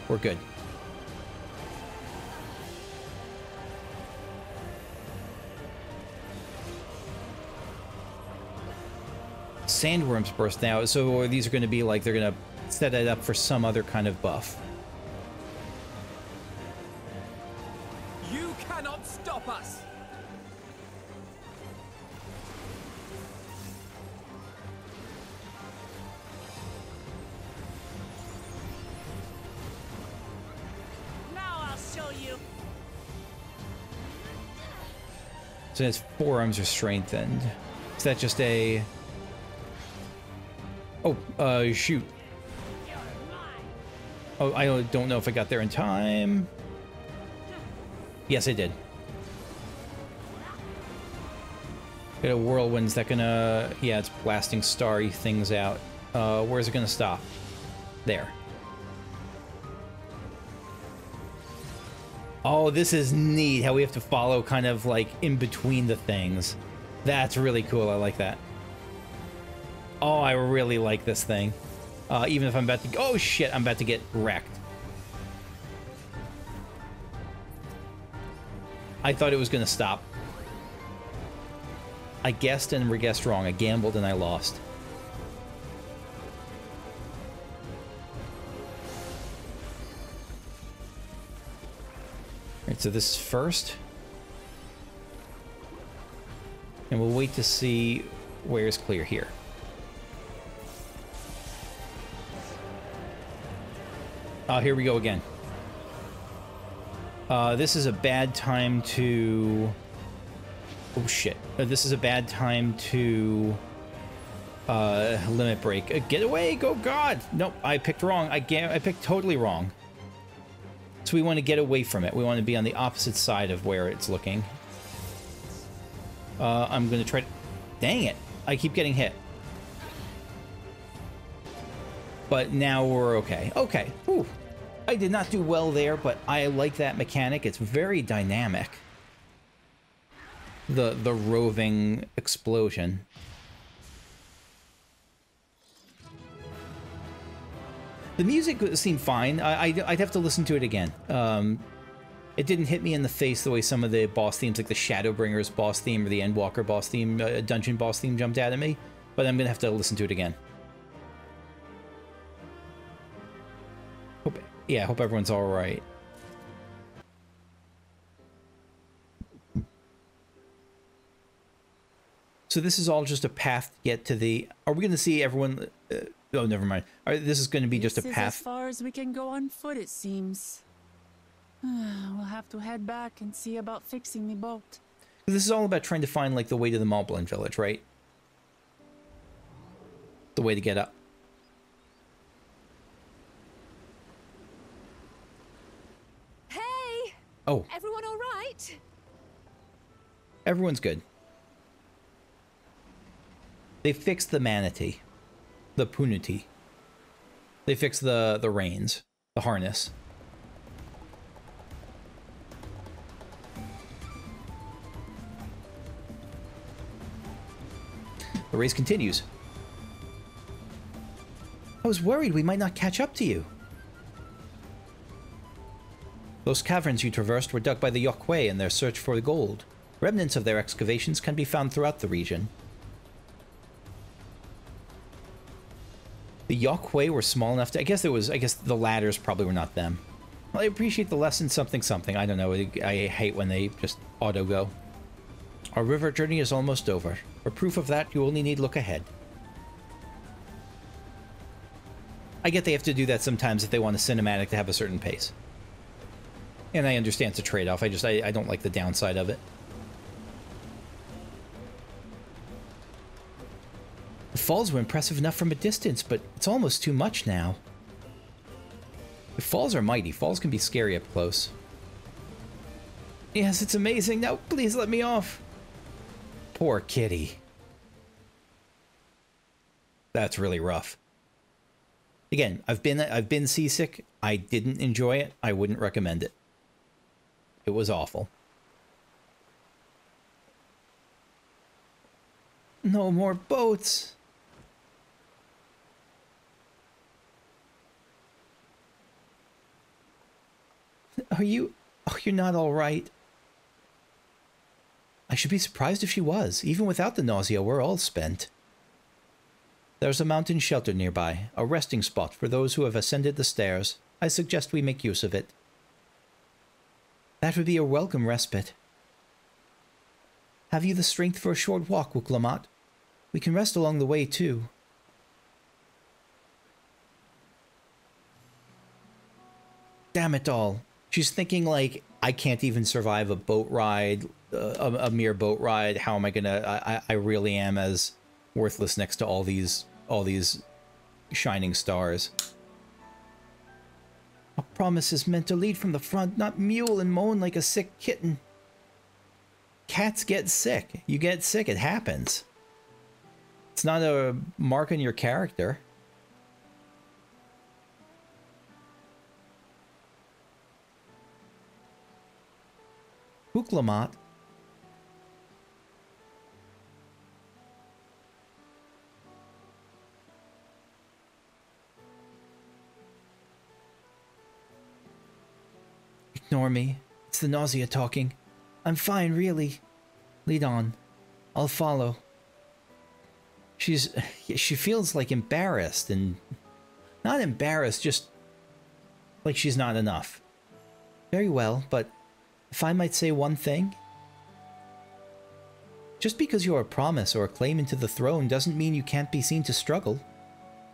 We're good. Sandworms burst now, so these are going to be like, they're going to set it up for some other kind of buff. You cannot stop us. So his forearms are strengthened. Is that just a... Oh, shoot. Oh, I don't know if I got there in time. Yes, I did. Got a whirlwind's that gonna... Yeah, it's blasting starry things out. Where's it gonna stop? There. Oh, this is neat, how we have to follow kind of like in between the things. That's really cool, I like that. Oh, I really like this thing. Even if I'm about to... Oh, shit, I'm about to get wrecked. I thought it was gonna stop. I guessed and re-guessed wrong. I gambled and I lost. Alright, so this is first. And we'll wait to see where's clear here. Oh, here we go again. This is a bad time to... Oh, shit. This is a bad time to... limit break. Get away! Go, God! Nope, I picked wrong. I picked totally wrong. So we want to get away from it. We want to be on the opposite side of where it's looking. I'm going to try to... Dang it! I keep getting hit. But now we're okay. Okay. Whew. I did not do well there, but I like that mechanic. It's very dynamic. The roving explosion. The music seemed fine. I'd have to listen to it again. It didn't hit me in the face the way some of the boss themes, like the Shadowbringers boss theme or the Endwalker boss theme, Dungeon boss theme jumped out at me. But I'm going to have to listen to it again. Yeah, I hope everyone's all right. So this is all just a path to get to the... Are we going to see everyone... oh, never mind. This is going to be just a path. This is as far as we can go on foot, it seems. We'll have to head back and see about fixing the boat. This is all about trying to find, like, the way to the Moblin village, right? The way to get up. Hey! Oh. Everyone all right? Everyone's good. They fixed the manatee. The punity. They fixed the reins. The harness. The race continues. I was worried we might not catch up to you. Those caverns you traversed were dug by the Yokwe in their search for gold. Remnants of their excavations can be found throughout the region. The Yokwe were small enough to... I guess the ladders probably were not them. Well, I appreciate the lesson something something. I don't know. I hate when they just auto-go. Our river journey is almost over. For proof of that, you only need look ahead. I get they have to do that sometimes if they want a cinematic to have a certain pace. And I understand it's a trade-off. I don't like the downside of it. The falls were impressive enough from a distance, but it's almost too much now. The falls are mighty. Falls can be scary up close. Yes, it's amazing. Now, please let me off. Poor kitty. That's really rough. Again, I've been seasick. I didn't enjoy it. I wouldn't recommend it. It was awful. No more boats. Are you... Oh, you're not all right. I should be surprised if she was. Even without the nausea, we're all spent. There's a mountain shelter nearby, a resting spot for those who have ascended the stairs. I suggest we make use of it. That would be a welcome respite. Have you the strength for a short walk, Wuk Lamat? We can rest along the way, too. Damn it all. She's thinking like, I can't even survive a boat ride, a mere boat ride. How am I gonna? I really am as worthless next to all these shining stars. A promise is meant to lead from the front, not mule and moan like a sick kitten. Cats get sick. You get sick. It happens. It's not a mark on your character. Wuk Lamat. Ignore me. It's the nausea talking. I'm fine, really. Lead on. I'll follow. She feels like embarrassed, and not embarrassed, just like she's not enough. Very well, but if I might say one thing, just because you're a promise or a claimant to the throne doesn't mean you can't be seen to struggle.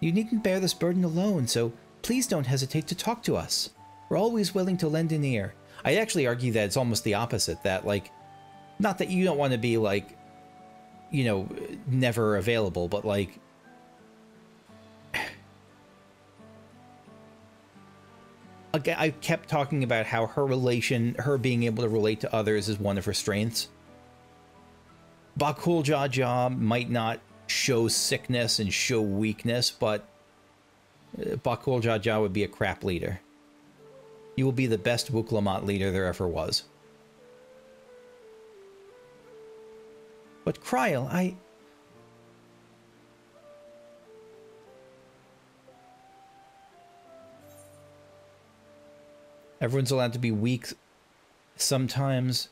You needn't bear this burden alone, so please don't hesitate to talk to us. We're always willing to lend an ear. I'd actually argue that it's almost the opposite, that, like, not that you don't want to be, like, you know, never available, but, like, I kept talking about how her being able to relate to others is one of her strengths. Bakul Jaja might not show sickness and show weakness, but Bakul Jaja would be a crap leader. You will be the best Wuk Lamat leader there ever was. But Kryl, everyone's allowed to be weak sometimes.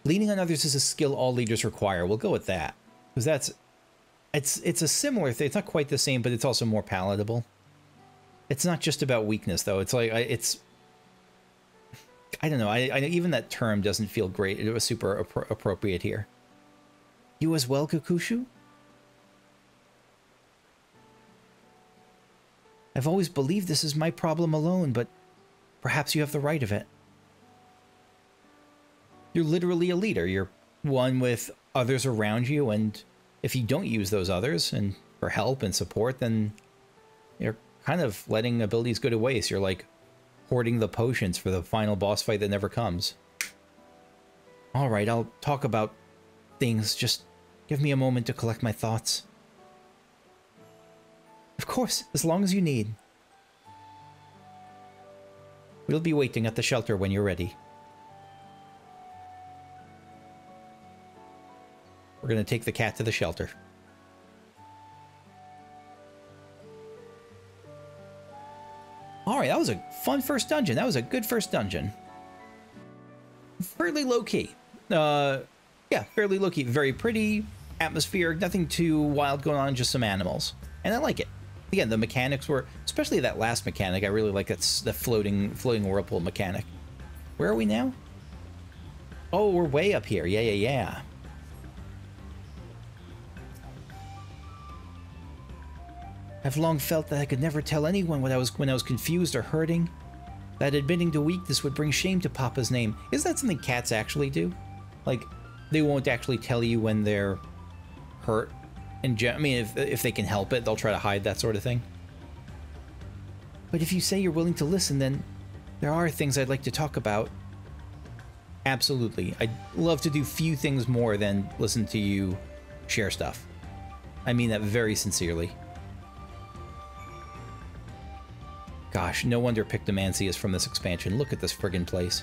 Leaning on others is a skill all leaders require. We'll go with that. Because it's a similar thing. It's not quite the same, but it's also more palatable. It's not just about weakness, though. It's like, I don't know. I even that term doesn't feel great. It was super appropriate here. You as well, Kakushu? I've always believed this is my problem alone, but perhaps you have the right of it. You're literally a leader. You're one with others around you, and if you don't use those others and for help and support, then you're kind of letting abilities go to waste. You're like hoarding the potions for the final boss fight that never comes. All right, I'll talk about things. Just give me a moment to collect my thoughts. Of course, as long as you need. We'll be waiting at the shelter when you're ready. We're going to take the cat to the shelter. Alright, that was a fun first dungeon. That was a good first dungeon. Fairly low-key. Yeah, fairly low-key. Very pretty, atmospheric, nothing too wild going on, just some animals. And I like it. Again, the mechanics were, especially that last mechanic, I really like that, the floating whirlpool mechanic. Where are we now? Oh, we're way up here. Yeah. I've long felt that I could never tell anyone when I was confused or hurting. That admitting to weakness would bring shame to Papa's name. Is that something cats actually do? Like, they won't actually tell you when they're hurt. I mean, if they can help it, they'll try to hide that sort of thing. But if you say you're willing to listen, then there are things I'd like to talk about. Absolutely. I'd love to do few things more than listen to you share stuff. I mean that very sincerely. Gosh, no wonder Pictomancy is from this expansion. Look at this friggin' place.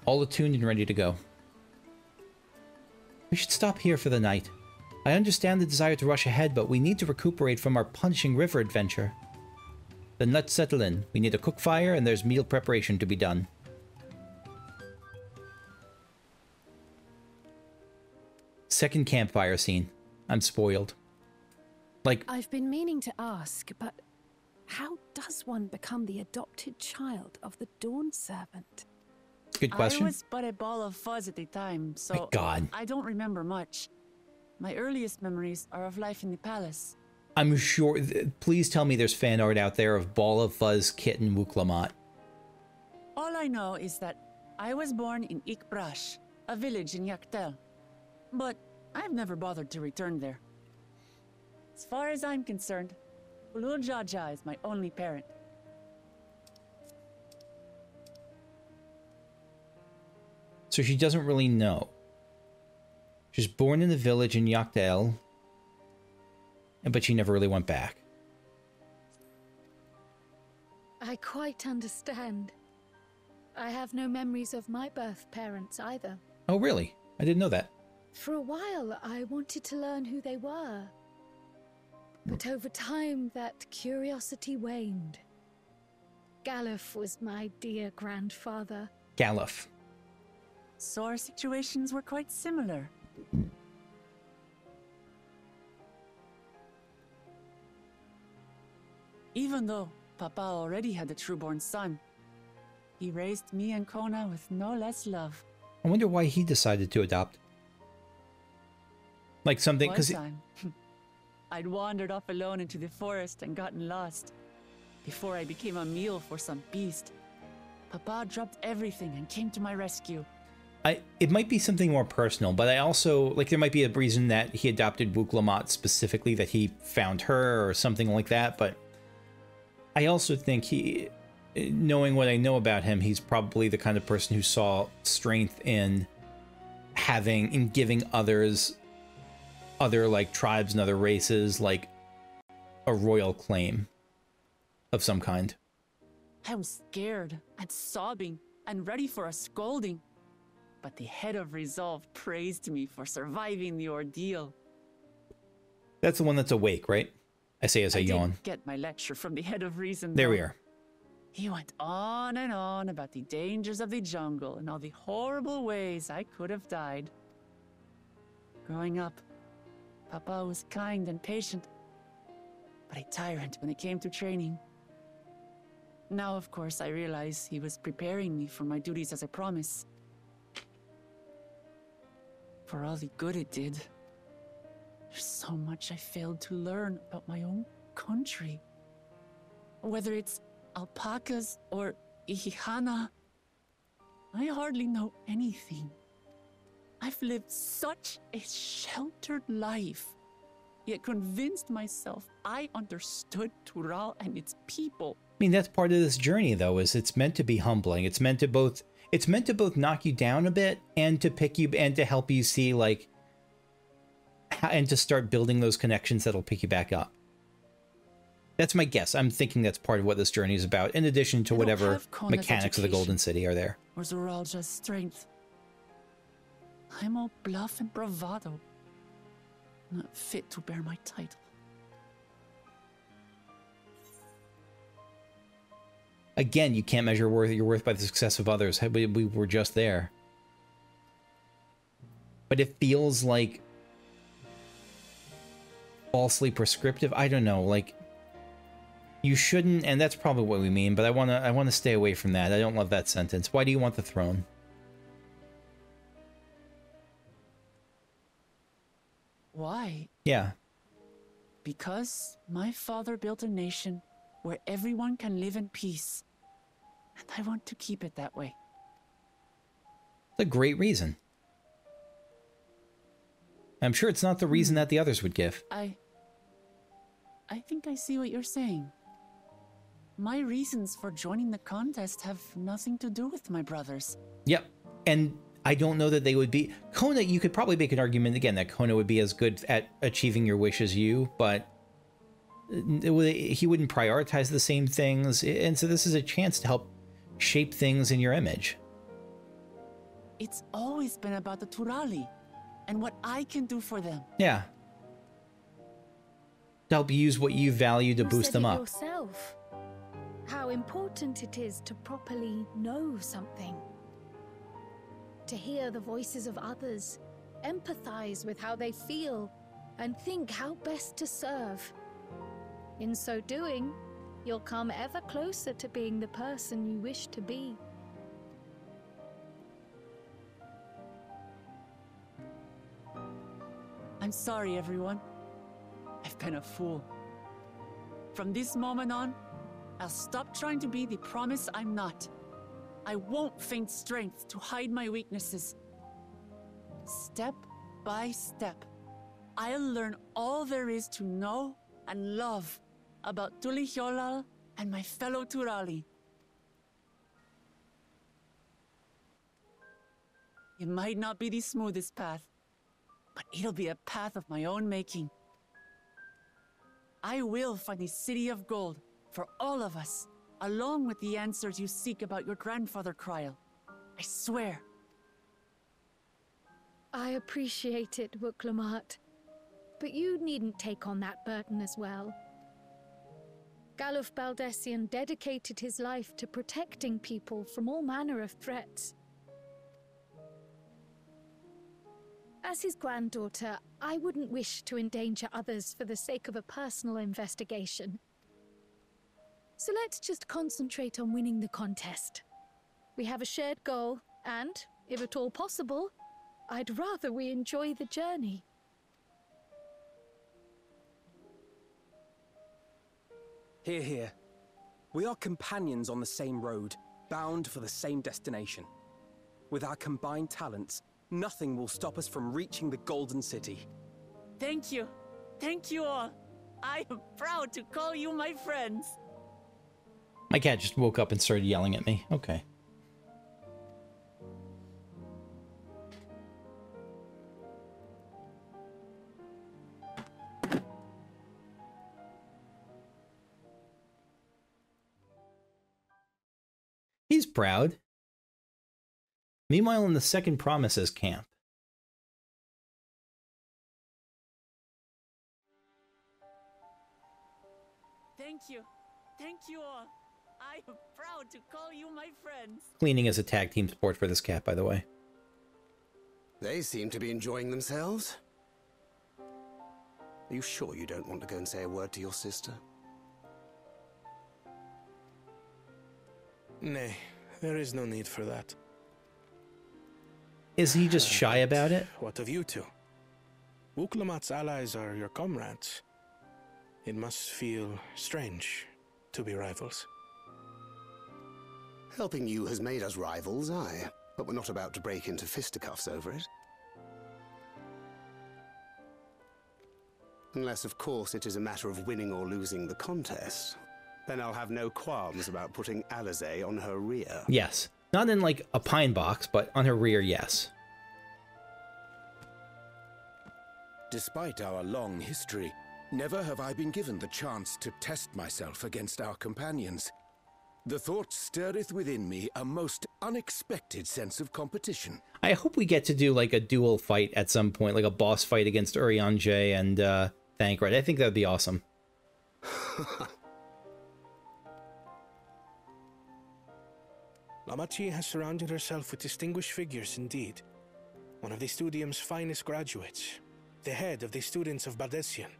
All attuned and ready to go. We should stop here for the night. I understand the desire to rush ahead, but we need to recuperate from our punishing river adventure. Then let's settle in. We need a cook fire, and there's meal preparation to be done. Second campfire scene. I'm spoiled. Like, I've been meaning to ask, but how does one become the adopted child of the Dawn Servant? Good question. I was but a ball of fuzz at the time, so My God. I don't remember much. My earliest memories are of life in the palace. I'm sure. Please tell me there's fan art out there of Ball of Fuzz Kitten Wuk Lamat. All I know is that I was born in Ikbrash, a village in Yaktel. But I've never bothered to return there. As far as I'm concerned, Ulul Jaja is my only parent. So she doesn't really know. She's born in a village in Yaktel, but she never really went back. I quite understand. I have no memories of my birth parents either. Oh, really? I didn't know that. For a while, I wanted to learn who they were. But over time, that curiosity waned. Galuf was my dear grandfather. Galuf. So our situations were quite similar. Even though Papa already had a trueborn son, he raised me and Kona with no less love. I wonder why he decided to adopt. Like something, One because time, I'd wandered off alone into the forest and gotten lost. Before I became a meal for some beast, Papa dropped everything and came to my rescue. It might be something more personal, but I also, like, there might be a reason that he adopted Wuk Lamat specifically, that he found her or something like that, but I also think he, knowing what I know about him, he's probably the kind of person who saw strength in giving others, other, like, tribes and other races, like, a royal claim of some kind. I was scared and sobbing and ready for a scolding. But the head of resolve praised me for surviving the ordeal. That's the one that's awake, right? I say as I yawn. Didn't get my lecture from the head of reason. There though. we are. He went on and on about the dangers of the jungle and all the horrible ways I could have died. Growing up, Papa was kind and patient, but a tyrant when it came to training. Now, of course, I realize he was preparing me for my duties as a promise. For all the good it did, there's so much I failed to learn about my own country. Whether it's alpacas or Ihihana, I hardly know anything. I've lived such a sheltered life, yet convinced myself I understood Tural and its people. I mean, that's part of this journey, though, is it's meant to be humbling. It's meant to both knock you down a bit and to pick you and to help you see, like, and to start building those connections that'll pick you back up. That's my guess. I'm thinking that's part of what this journey is about, in addition to whatever mechanics of the Golden City are there. Or Zoralja's strength. I'm all bluff and bravado, not fit to bear my title. Again, you can't measure your worth by the success of others. We were just there. But it feels like falsely prescriptive. I don't know, like, you shouldn't, and that's probably what we mean, but I want to stay away from that. I don't love that sentence. Why do you want the throne? Why? Yeah. Because my father built a nation where everyone can live in peace. And I want to keep it that way. It's a great reason. I'm sure it's not the reason that the others would give. I think I see what you're saying. My reasons for joining the contest have nothing to do with my brothers. Yep. And I don't know that they would be... Kona, you could probably make an argument, again, that Kona would be as good at achieving your wish as you, but he wouldn't prioritize the same things. And so this is a chance to help shape things in your image. It's always been about the Turali and what I can do for them. Yeah. To help use what you value to boost them up. Yourself. How important it is to properly know something. To hear the voices of others, empathize with how they feel, and think how best to serve. In so doing, you'll come ever closer to being the person you wish to be. I'm sorry, everyone. I've been a fool. From this moment on, I'll stop trying to be the promise I'm not. I won't feign strength to hide my weaknesses. Step by step, I'll learn all there is to know and love about Tulihyolal and my fellow Turali. It might not be the smoothest path, but it'll be a path of my own making. I will find a city of gold for all of us, along with the answers you seek about your grandfather, Kryl. I swear. I appreciate it, Wuk Lamat, but you needn't take on that burden as well. Galuf Baldessian dedicated his life to protecting people from all manner of threats. As his granddaughter, I wouldn't wish to endanger others for the sake of a personal investigation. So let's just concentrate on winning the contest. We have a shared goal, and, if at all possible, I'd rather we enjoy the journey. Hear, hear. We are companions on the same road, bound for the same destination. With our combined talents, nothing will stop us from reaching the Golden City. Thank you. Thank you all. I am proud to call you my friends. My cat just woke up and started yelling at me. Okay. He's proud. Meanwhile, in the second Promises camp. Thank you. Thank you all. I am proud to call you my friends. Cleaning is a tag team sport for this cat, by the way. They seem to be enjoying themselves. Are you sure you don't want to go and say a word to your sister? Nay, there is no need for that. Is he just shy about it? What of you two? Wuk Lamat's allies are your comrades. It must feel strange to be rivals. Helping you has made us rivals, aye, but we're not about to break into fisticuffs over it. Unless, of course, it is a matter of winning or losing the contest. Then I'll have no qualms about putting Alizé on her rear. Yes. Not in, like, a pine box, but on her rear, yes. Despite our long history, never have I been given the chance to test myself against our companions. The thought stirreth within me a most unexpected sense of competition. I hope we get to do, like, a duel fight at some point, like a boss fight against Urianger and Thancred. I think that would be awesome. Lamachi has surrounded herself with distinguished figures indeed. One of the Studium's finest graduates, the head of the students of Baldessian.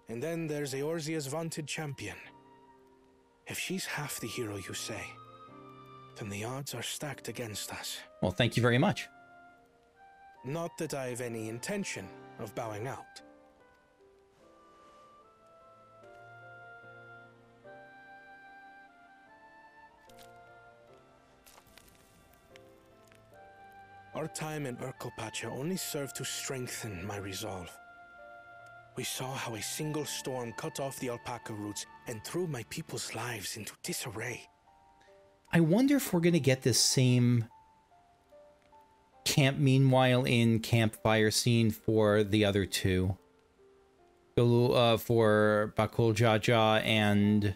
And then there's Eorzea's vaunted champion. If she's half the hero you say, then the odds are stacked against us. Well, thank you very much. Not that I've any intention of bowing out. Our time in Urkelpacha only served to strengthen my resolve. We saw how a single storm cut off the alpaca roots and threw my people's lives into disarray. I wonder if we're going to get this same camp meanwhile in Campfire scene for the other two. For Bakul Jaja and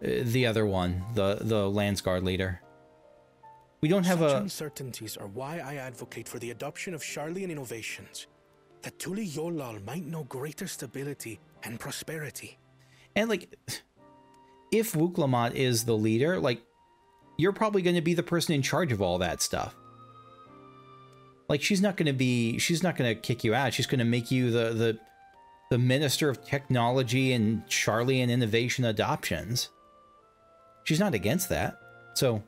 the other one, the Landsguard leader. We don't have Such uncertainties are why I advocate for the adoption of Sharlayan innovations, that Tulihyolal might know greater stability and prosperity. And, like, if Wuk Lamat is the leader, like, you're probably going to be the person in charge of all that stuff. Like, she's not going to kick you out. She's going to make you the Minister of Technology and Sharlayan Innovation Adoptions. She's not against that. So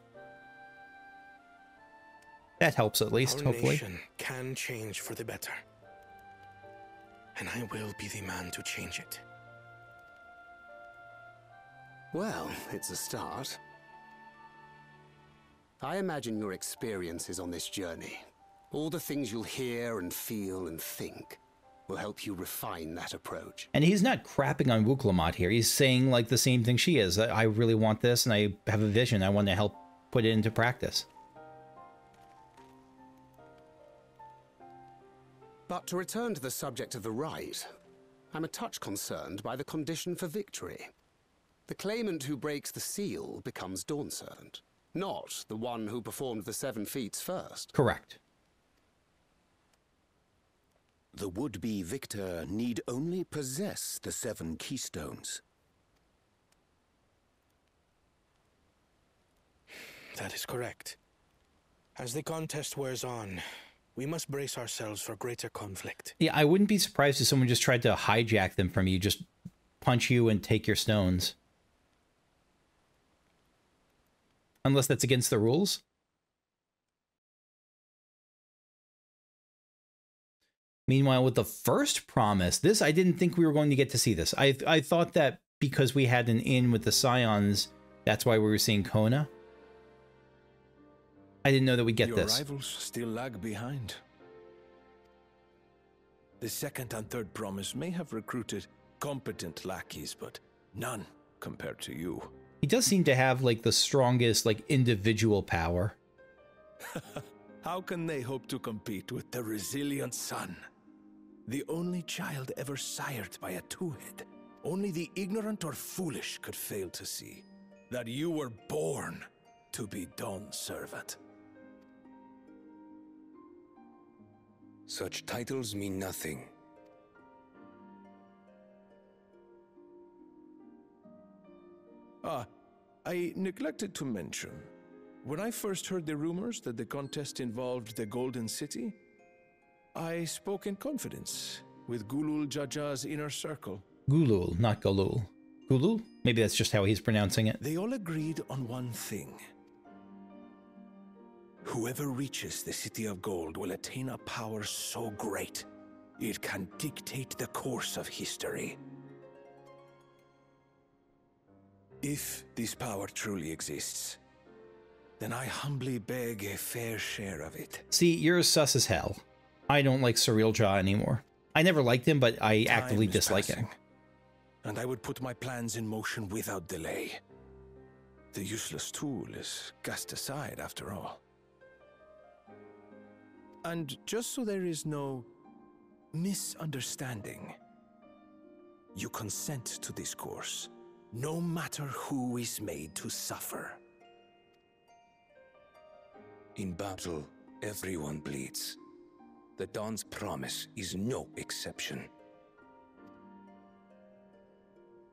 that helps at least, hopefully. Our nation can change for the better. and I will be the man to change it. Well, it's a start. I imagine your experiences on this journey, all the things you'll hear and feel and think, will help you refine that approach. And he's not crapping on Wuk Lamat here. He's saying like the same thing she is. I really want this, and I have a vision. I want to help put it into practice. But to return to the subject of the rite, I'm a touch concerned by the condition for victory. The claimant who breaks the seal becomes Dawn Servant, not the one who performed the 7 feats first. Correct. The would-be victor need only possess the 7 keystones. That is correct. As the contest wears on, we must brace ourselves for greater conflict. Yeah, I wouldn't be surprised if someone just tried to hijack them from you, just punch you and take your stones. Unless that's against the rules. Meanwhile, with the first promise, this, I didn't think we were going to get to see this. I thought that because we had an inn with the Scions, that's why we were seeing Kona. I didn't know that we'd get this. Your rivals still lag behind. The second and third promise may have recruited competent lackeys, but none compared to you. He does seem to have, like, the strongest, like, individual power. How can they hope to compete with the resilient son? The only child ever sired by a two-head. Only the ignorant or foolish could fail to see that you were born to be Dawn's servant. Such titles mean nothing. I neglected to mention, when I first heard the rumors that the contest involved the Golden City, I spoke in confidence with Gulul Jaja's inner circle. Gulul, not Galul. Gulul? Maybe that's just how he's pronouncing it. They all agreed on one thing. Whoever reaches the City of Gold will attain a power so great, it can dictate the course of history. If this power truly exists, then I humbly beg a fair share of it. See, you're sus as hell. I don't like Surreal Jaw anymore. I never liked him, but I actively dislike him. And I would put my plans in motion without delay. The useless tool is cast aside after all. And just so there is no misunderstanding, you consent to this course, no matter who is made to suffer. In battle, everyone bleeds. The Dawn's promise is no exception.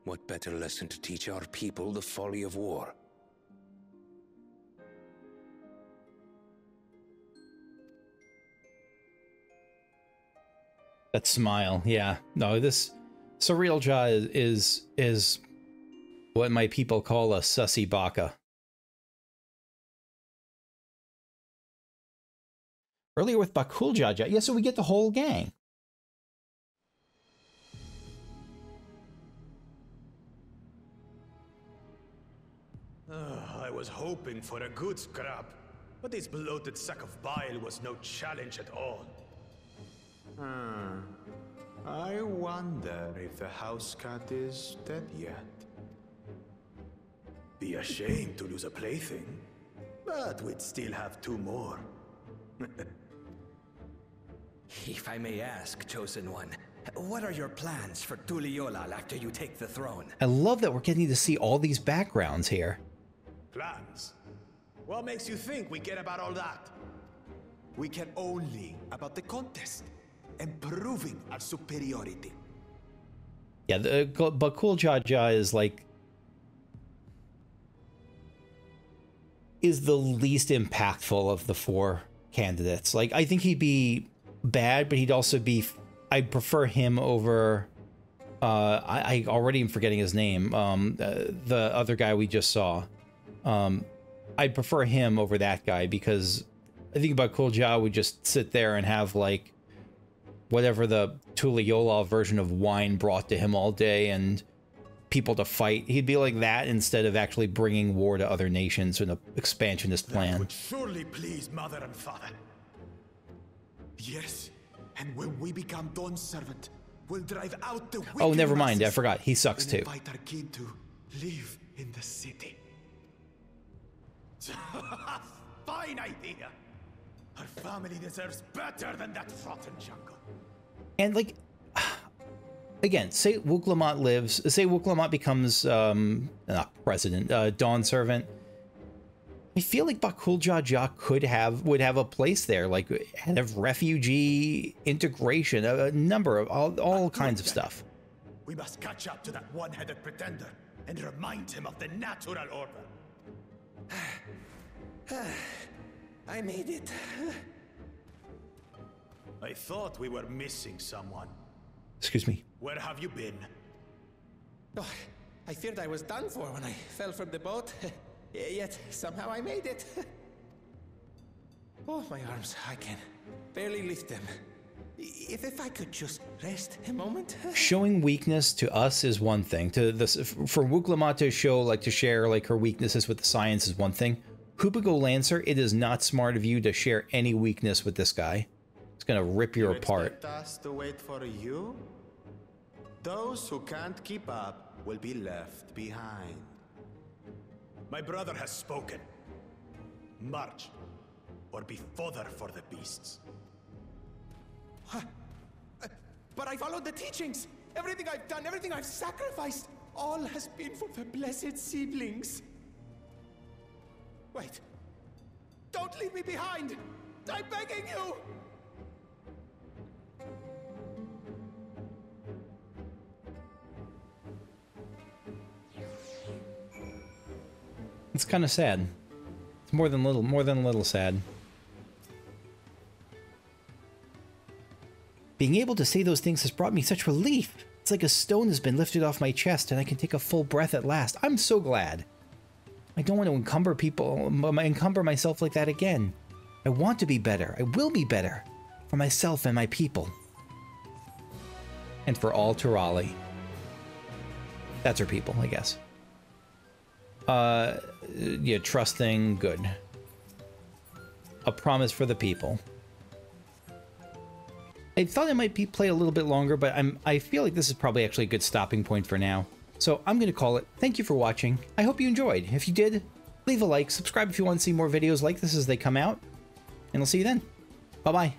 What better lesson to teach our people the folly of war? That smile, yeah. No, this Surreal Jaw is what my people call a sussy baka. Earlier with Bakul Jaja, yeah, so we get the whole gang. I was hoping for a good scrap, but this bloated sack of bile was no challenge at all. I wonder if the house cat is dead yet. Be ashamed to lose a plaything, but we'd still have 2 more. If I may ask, Chosen One, what are your plans for Tuliolal after you take the throne? I love that we're getting to see all these backgrounds here. Plans? What makes you think we care about all that? We care only about the contest and proving our superiority. Yeah, Bakul Jaja is like... is the least impactful of the 4 candidates. Like, I think he'd be bad, but he'd also be... I'd prefer him over... I already am forgetting his name. The other guy we just saw. I'd prefer him over that guy, because I think Bakul Jaja would just sit there and have, like, whatever the Tuliyola version of wine brought to him all day and people to fight. He'd be like that instead of actually bringing war to other nations in an expansionist plan. That would surely please mother and father. Yes, and when we become Dawn's servant, we'll drive out the wicked Oh, never mind. I masses forgot. He sucks and too. invite our kin to live in the city. Fine idea. Our family deserves better than that rotten jungle. And like, again, say Wuk Lamat lives, say Wuk Lamat becomes, not president, Dawn servant. I feel like Bakul Jaja would have a place there, like head of refugee integration, a number of all kinds of stuff. We must catch up to that one-headed pretender and remind him of the natural order. I made it. I thought we were missing someone. Excuse me. Where have you been? Oh, I feared I was done for when I fell from the boat. Yet somehow I made it. Oh, my arms, I can barely lift them. If I could just rest a moment. Showing weakness to us is one thing. For Wuk Lamat to share like her weaknesses with the science is one thing. Hubigo Lancer, it is not smart of you to share any weakness with this guy. It's gonna rip you apart. Expect us to wait for you? Those who can't keep up will be left behind. My brother has spoken. March, or be fodder for the beasts. But I followed the teachings. Everything I've done, everything I've sacrificed, all has been for the blessed seedlings. Wait. Don't leave me behind! I'm begging you! It's kind of sad. It's more than a little sad. Being able to say those things has brought me such relief. It's like a stone has been lifted off my chest and I can take a full breath at last. I'm so glad. I don't want to encumber myself like that again. I want to be better. I will be better. For myself and my people. And for all Turali. That's her people, I guess. Yeah, trusting, good. A promise for the people. I thought it might play a little bit longer, but I feel like this is probably actually a good stopping point for now. So I'm going to call it. Thank you for watching. I hope you enjoyed. If you did, leave a like, subscribe if you want to see more videos like this as they come out, and I'll see you then. Bye-bye.